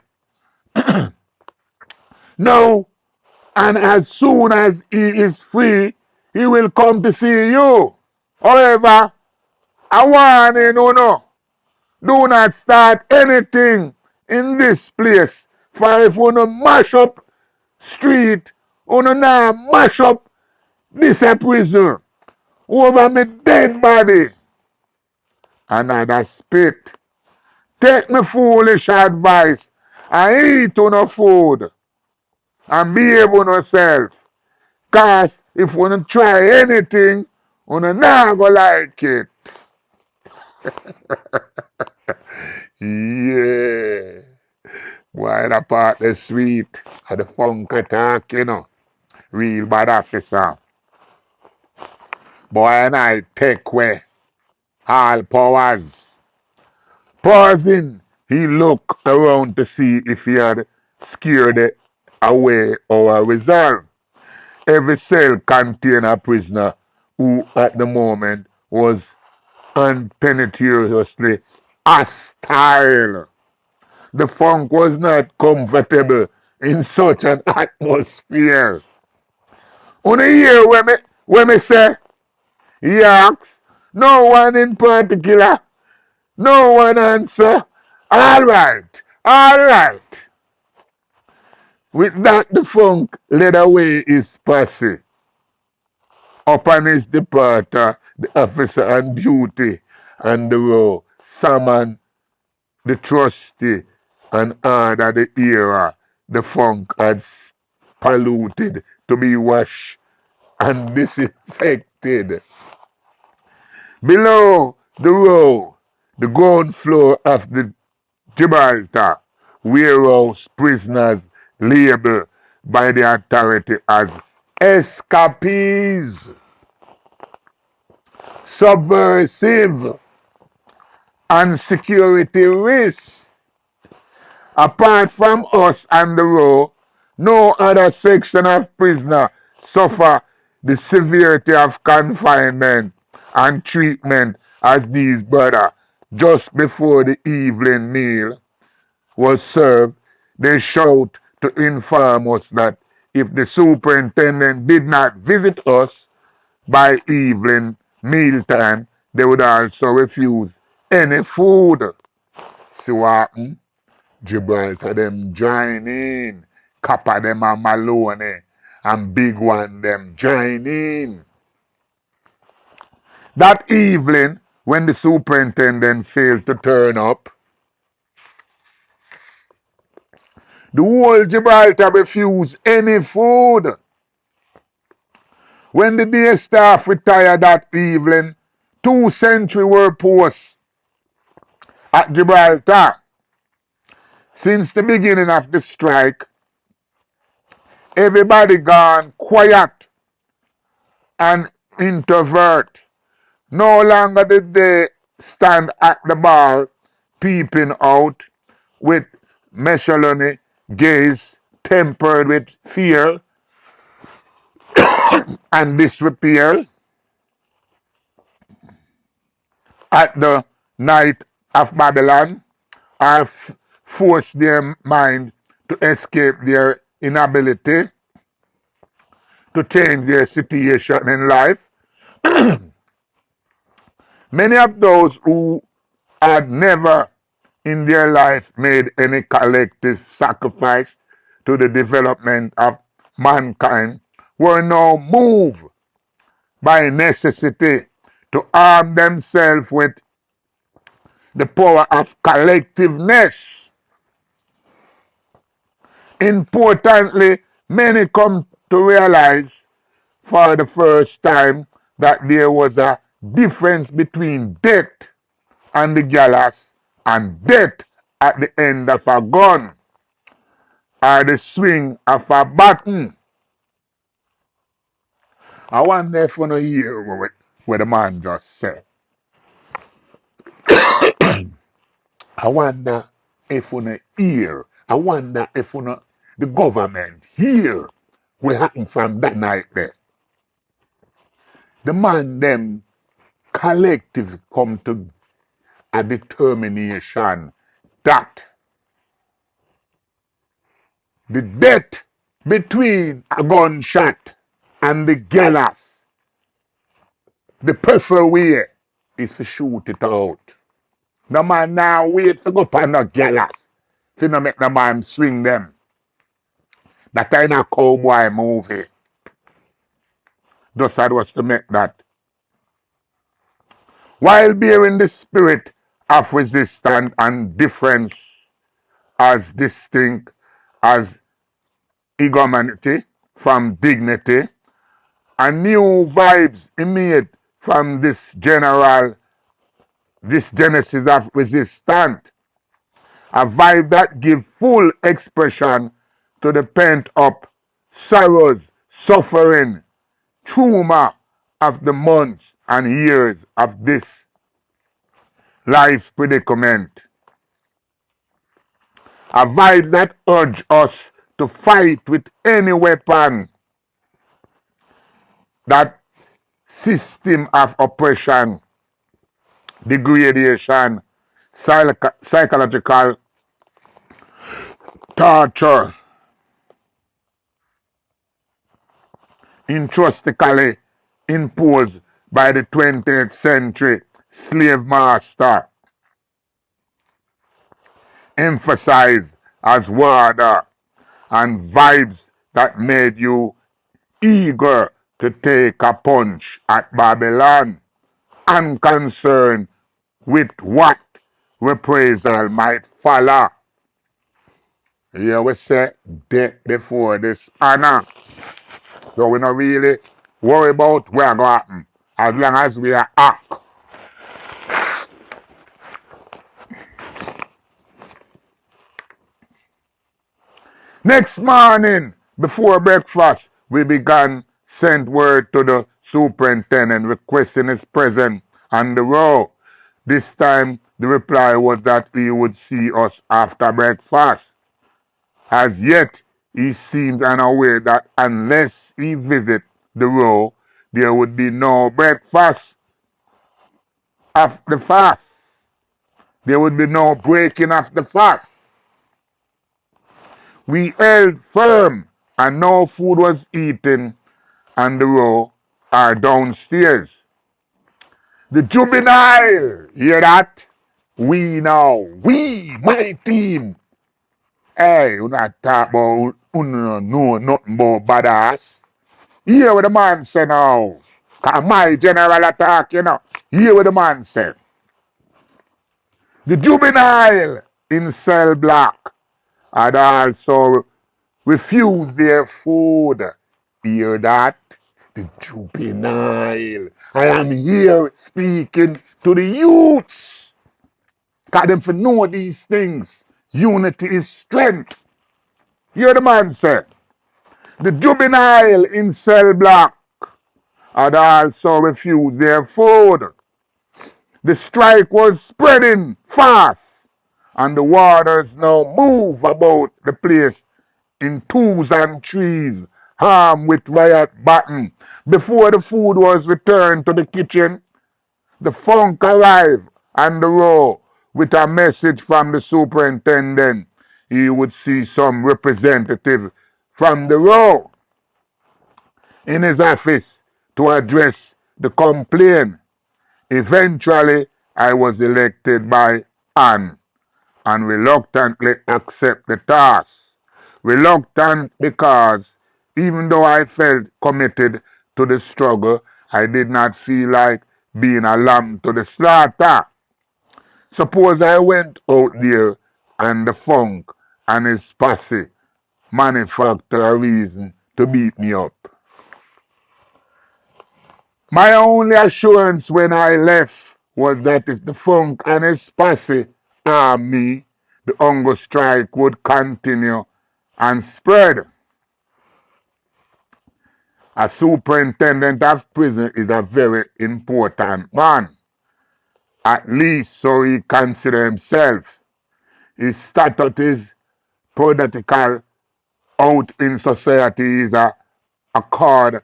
A: No, and as soon as he is free, he will come to see you. However, I warn you, no, do not start anything in this place. For if you no mash up street, you no now mash up this a prison over me dead body. Another spit. Take me foolish advice and eat on food and behave on yourself. Cause if you don't try anything, you not go like it. Yeah. Boy, that part is sweet. And the funk attack, you know. Real bad officer. Boy, and I take away all powers. Pausing, he looked around to see if he had scared away our reserve. Every cell contained a prisoner who at the moment was unpenetrably hostile. The funk was not comfortable in such an atmosphere. Only hear when me say, he asks, no one in particular, no one answer. All right. With that, the funk led away his posse. Upon his departure, the officer on duty on the row summoned the trustee and ordered the era the funk had polluted to be washed and disinfected. Below the row, the ground floor of the Gibraltar warehouse prisoners labeled by the authority as escapees, subversive, and security risks. Apart from us and the row, no other section of prisoner suffer the severity of confinement and treatment as these brothers. Just before the evening meal was served, they shout to inform us that if the superintendent did not visit us by evening mealtime, they would also refuse any food. See what happened? Gibraltar them join in. Kappa them and Maloney and Big One them join in. That evening, when the superintendent failed to turn up, the whole Gibraltar refused any food. When the day staff retired that evening, 2 sentries were posted at Gibraltar. Since the beginning of the strike, everybody gone quiet and introvert. No longer did they stand at the bar peeping out with Michelin gaze tempered with fear and disrepair at the night of Babylon, or force their mind to escape their inability to change their situation in life. Many of those who had never in their life made any collective sacrifice to the development of mankind were now moved by necessity to arm themselves with the power of collectiveness. Importantly, many come to realize for the first time that there was a difference between death and the gallows and death at the end of a gun or the swing of a button. I wonder if you know hear what the man just said. I wonder if you know hear. I wonder if you know the government hear what happened from that night there. The man them collective come to a determination that the death between a gunshot and the gallows, the preferred way is to shoot it out. No man now wait to go upon the gallows. To not make the man swing them. That kind of cowboy movie. Just that was to make that. While bearing the spirit of resistance and difference as distinct as egomanity from dignity, and new vibes emerge from this genesis of resistance. A vibe that gives full expression to the pent up sorrows, suffering, trauma of the months and years of this life predicament. A vibe that urges us to fight with any weapon that system of oppression, degradation, psychological torture, intrinsically imposed by the 20th century slave master, emphasized as water and vibes that made you eager to take a punch at Babylon, unconcerned with what reprisal might follow. Here we say death before dishonor. So we don't really worry about where going to happen as long as we are act. Next morning, before breakfast, we began sent word to the superintendent requesting his presence on the road. This time, the reply was that he would see us after breakfast. As yet, he seemed unaware that unless he visited the row, there would be no breakfast of the fast. There would be no breaking of the fast. We held firm and no food was eaten on the row or downstairs. The juvenile, hear that? We now, we, my team. Hey, you not talk about, you know nothing about badass. Hear what the man say now. Cause my general attack, you know. Hear what the man said. The juvenile in cell block had also refused their food. Hear that? The juvenile. I am here speaking to the youths. Got them to know these things. Unity is strength. Hear the man say. The juvenile in cell block had also refused their food. The strike was spreading fast, and the warders now move about the place in twos and threes, armed with riot baton. Before the food was returned to the kitchen, the funk arrived on the row with a message from the superintendent. He would see some representative from the row in his office to address the complaint. Eventually, I was elected by Anne and reluctantly accept the task. Reluctant because even though I felt committed to the struggle, I did not feel like being a lamb to the slaughter. Suppose I went out there and the funk and his posse manufacture a reason to beat me up. My only assurance when I left was that if the funk and his posse armed me, the hunger strike would continue and spread. A superintendent of prison is a very important man, at least so he considers himself. His status is political out in society is a accord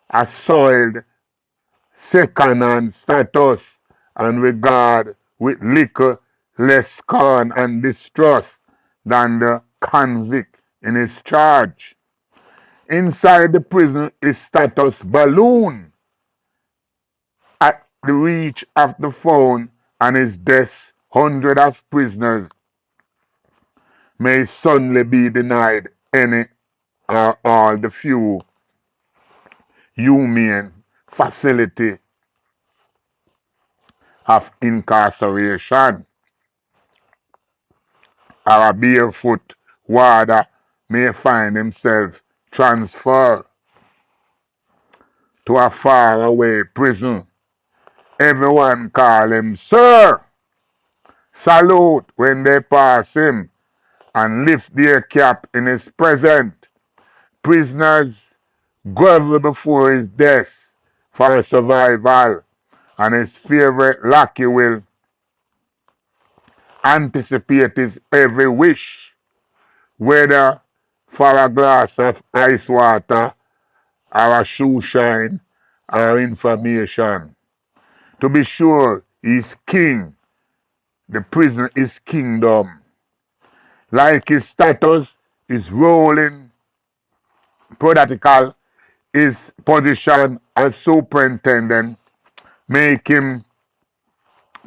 A: a soiled second-hand status and regard with little less scorn and distrust than the convict in his charge. Inside the prison, his status balloon at the reach of the phone and his death. Hundreds of prisoners may suddenly be denied any or all the few humane facility of incarceration, or a barefoot warder may find himself transferred to a faraway prison. Everyone call him Sir, salute when they pass him, and lift their cap in his presence. Prisoners grovel before his desk for survival, and his favorite lackey will anticipate his every wish, whether for a glass of ice water or a shoe shine or information. To be sure, he's king. The prison is kingdom. Like his status is rolling political, his position as superintendent make him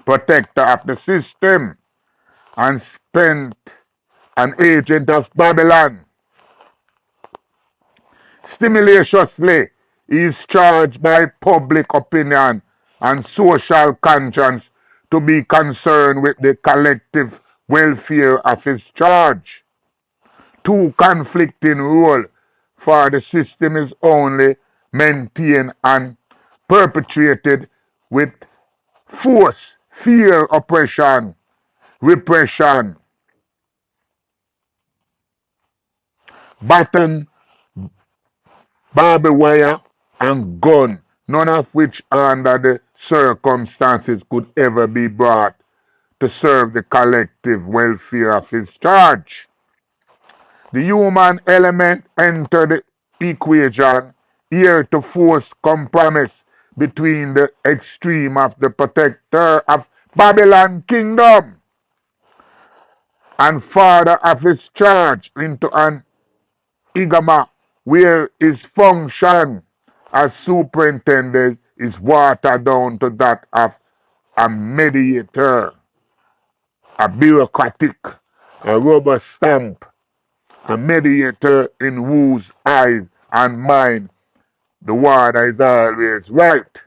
A: protector of the system and spent an agent of Babylon. Stimulatiously, he is charged by public opinion and social conscience to be concerned with the collective welfare of his charge. Two conflicting roles, for the system is only maintained and perpetuated with force, fear, oppression, repression, baton, barbed wire, and gun, none of which under the circumstances could ever be brought to serve the collective welfare of his charge. The human element entered the equation here to force compromise between the extreme of the protector of Babylon kingdom and father of his charge into an igama where his function as superintendent is watered down to that of a mediator, a bureaucratic, a rubber stamp, a mediator in whose eyes and mind the warder is always right,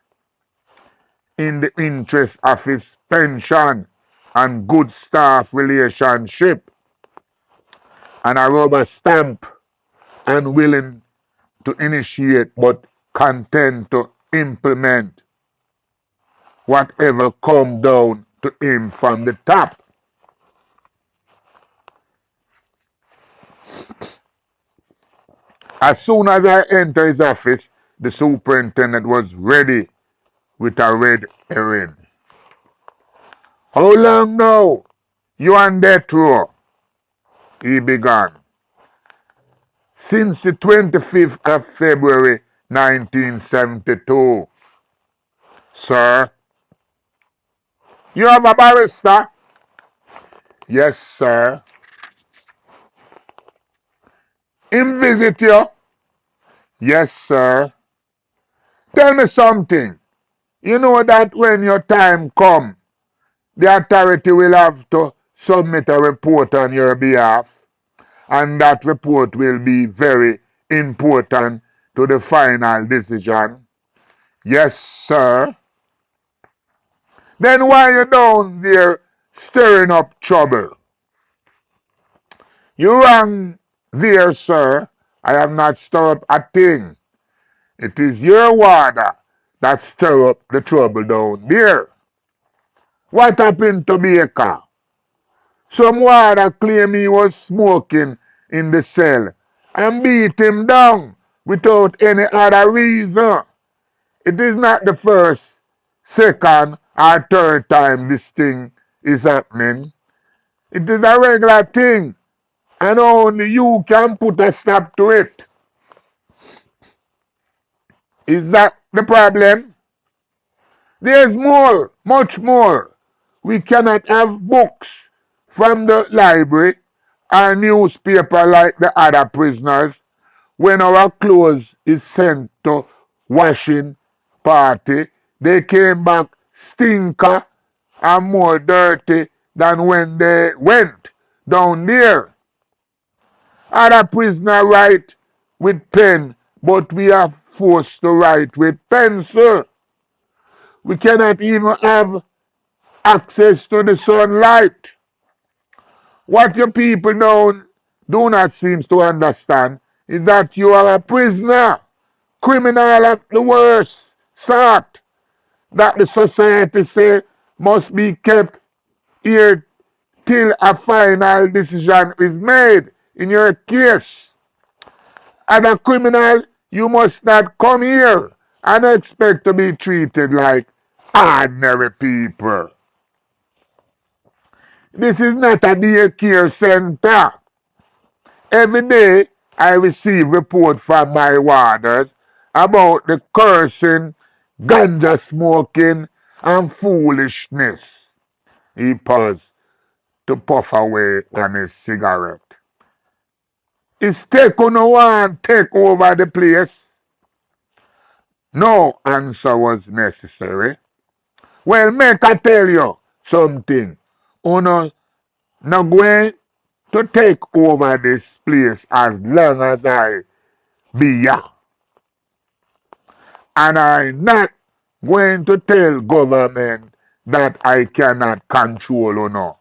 A: in the interest of his pension and good staff relationship, and a rubber stamp, unwilling to initiate but content to implement whatever come down to him from the top. As soon as I entered his office, the superintendent was ready with a red herring. How long now? You on death row? He began. Since the 25th of February 1972. Sir? You have a barrister? Yes, sir. Him visit you? Yes, sir. Tell me something. You know that when your time come, the authority will have to submit a report on your behalf, and that report will be very important to the final decision. Yes, sir. Then why you down there stirring up trouble? You wrong there, sir. I have not stirred up a thing. It is your warder that stir up the trouble down there. What happened to Baker? Some warder claim he was smoking in the cell and beat him down without any other reason. It is not the first, second, or third time this thing is happening. It is a regular thing, and only you can put a stop to it. Is that the problem? There's more, much more. We cannot have books from the library or newspaper like the other prisoners when our clothes is sent to washing party. They came back stinker and more dirty than when they went down there. Other prisoner write with pen, but we are forced to write with pencil. We cannot even have access to the sunlight. What your people do not seem to understand is that you are a prisoner, criminal of the worst sort, that the society say must be kept here till a final decision is made in your case. As a criminal, you must not come here and expect to be treated like ordinary people. This is not a daycare center. Every day I receive reports from my warders about the cursing, ganja smoking, and foolishness. He paused to puff away on his cigarette. Is take on one take over the place? No answer was necessary. Well, make I tell you something. Uno not going to take over this place as long as I be here. And I'm not going to tell government that I cannot control Uno.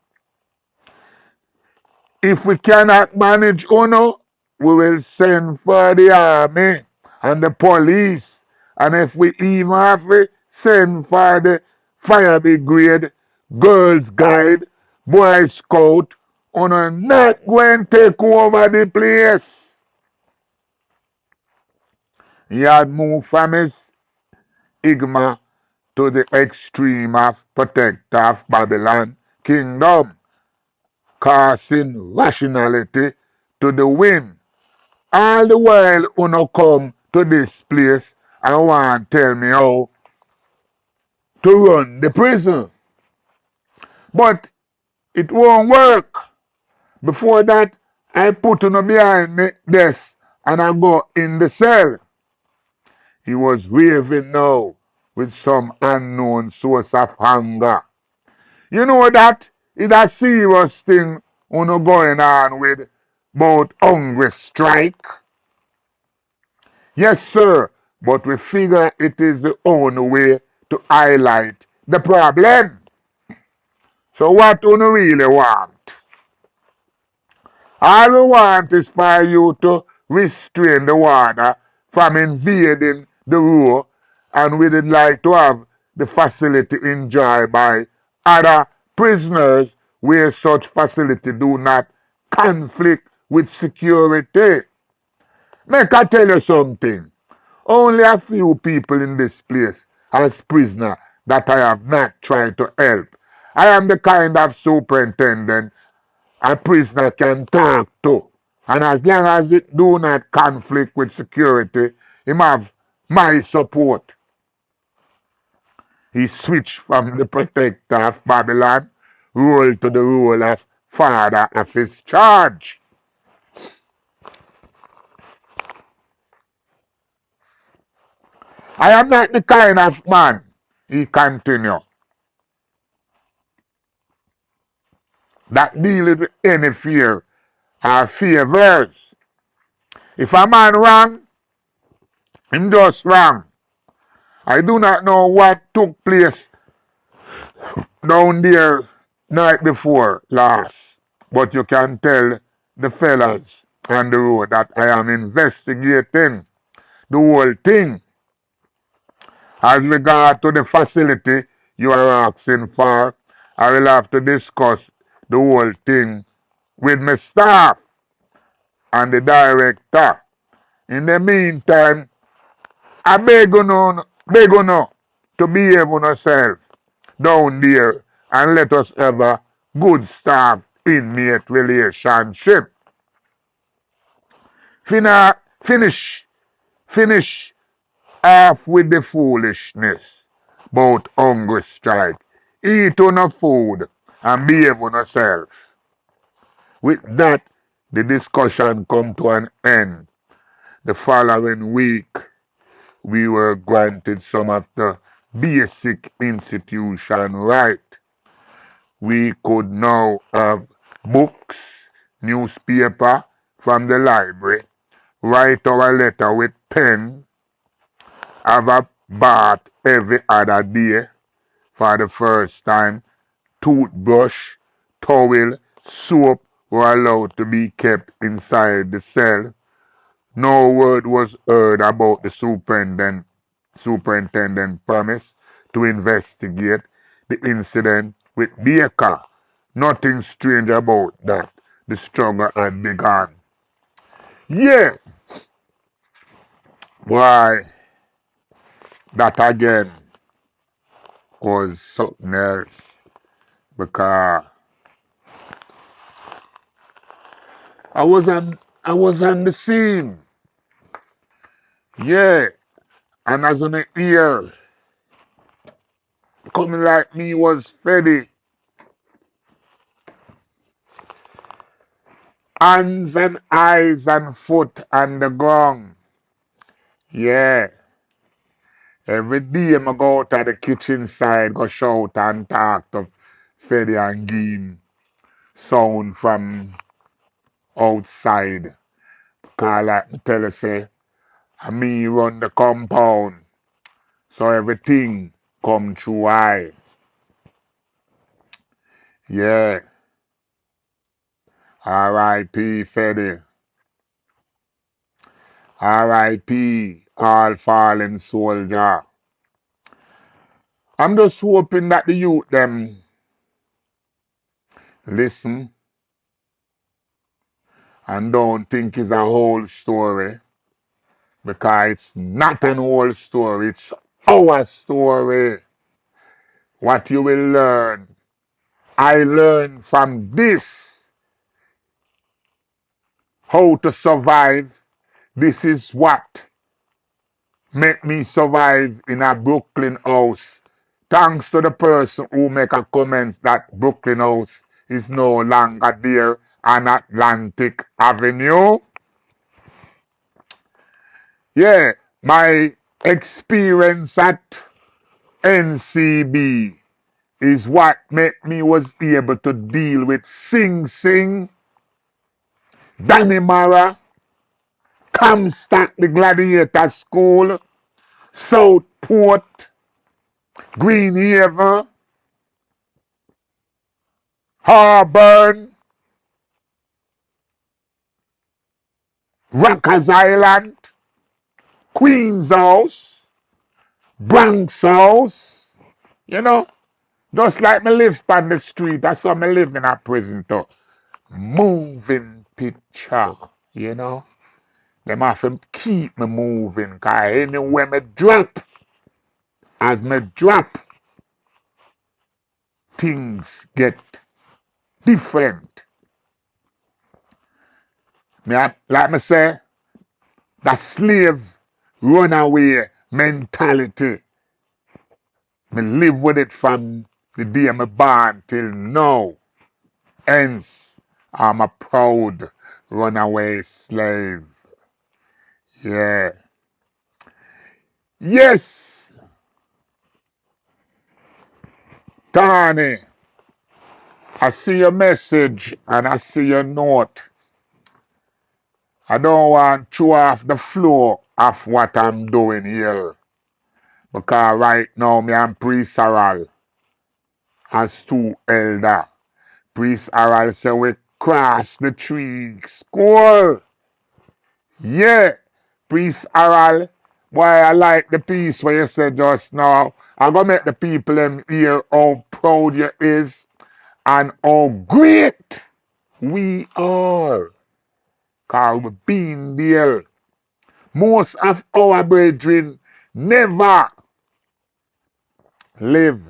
A: If we cannot manage Uno, we will send for the army and the police. And if we even have to send for the fire brigade, girls guide, boy scout, Uno not going to take over the place. He had moved from his Igma to the extreme of protector of Babylon kingdom, casting rationality to the wind. All the while Uno come to this place and want to tell me how to run the prison. But it won't work. Before that, I put Uno behind the desk and I go in the cell. He was raving now with some unknown source of hunger. You know that is a serious thing Uno going on with about hungry strike? Yes, sir, but we figure it is the only way to highlight the problem. So what do you really want? All we want is for you to restrain the water from invading the road, and we would like to have the facility enjoyed by other prisoners where such facility do not conflict with security. Make I tell you something. Only a few people in this place as prisoner that I have not tried to help. I am the kind of superintendent a prisoner can talk to. And as long as it do not conflict with security, him have my support. He switched from the protector of Babylon role to the role of father of his charge. I am not the kind of man, he continued, that dealeth with any fear or favors. If a man wrong, him just wrong. I do not know what took place down there night before last, but you can tell the fellas on the road that I am investigating the whole thing. As regard to the facility you are asking for, I will have to discuss the whole thing with my staff and the director. In the meantime, I beg you to behave on yourself down there and let us have a good staff inmate relationship. Finish, finish off with the foolishness about hunger strike. Eat on a food and behave on yourself. With that, the discussion come to an end. The following week, we were granted some of the basic institution right. We could now have books, newspaper from the library, write our letter with pen, have a bath every other day for the first time, toothbrush, towel, soap were allowed to be kept inside the cell. No word was heard about the superintendent promise to investigate the incident with Baker. Nothing strange about that. The struggle had begun. Yeah, why, that again was something else because I was on the scene. Yeah, and as on the ear, coming like me was Freddy. Hands and eyes and foot on the ground. Yeah. Every day I go out to the kitchen side, go shout and talk to Freddy and give sound from outside. Cause like me tell you say, me run the compound. So everything come through I. Yeah. R.I.P. Freddy. R.I.P. all fallen soldier. I'm just hoping that the youth them listen and don't think it's a whole story because it's not an whole story, it's our story. What you will learn, I learned from this how to survive. This is what make me survive in a Brooklyn house. Thanks to the person who make a comment that Brooklyn house is no longer there on Atlantic Avenue. Yeah, my experience at NCB is what made me was able to deal with Sing Sing, Dannemora, Comstock, the Gladiator School, Southport, Greenhaven, Harburn, Rockers Island, Queen's House. Bronx house, you know. Just like me live on the street, that's how me live in a prison too. Moving picture, you know. Them have to keep me moving, cause anywhere me drop, as me drop, things get different. Like me say, the slave runaway mentality. Me live with it from the day me born till now. Hence, I'm a proud runaway slave. Yeah. Yes, Tony, I see your message and I see your note. I don't want to throw off the flow of what I'm doing here. Because right now, me and Priest Harold as two elder. Priest Harold say we cross the tree school. Yeah, Priest Harold. Boy, I like the piece where you said just now. I'm gonna make the people them hear how proud you is and how great we are. Cause we've been there. Most of our brethren never live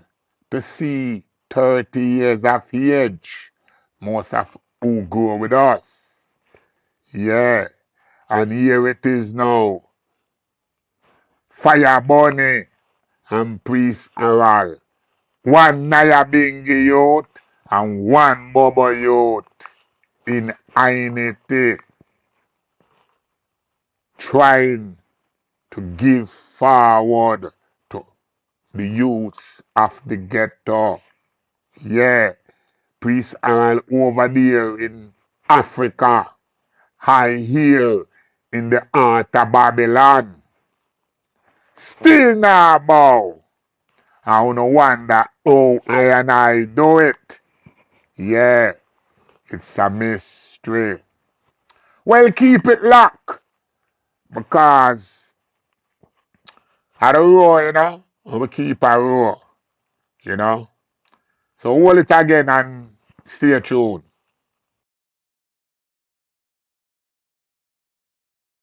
A: to see 30 years of age. Most of who grow with us. Yeah. And here it is now. JahBunny and Priest Harold. One Nyabingi youth and one Bobo youth in Ainiti trying to give forward to the youths of the ghetto. Yeah, Priest Harold over there in Africa, I here in the heart of Babylon. Still now bow. I don't wonder how I and I do it. Yeah, it's a mystery. Well, keep it locked because I don't row, you know. We keep a row, you know. So hold it again and stay tuned.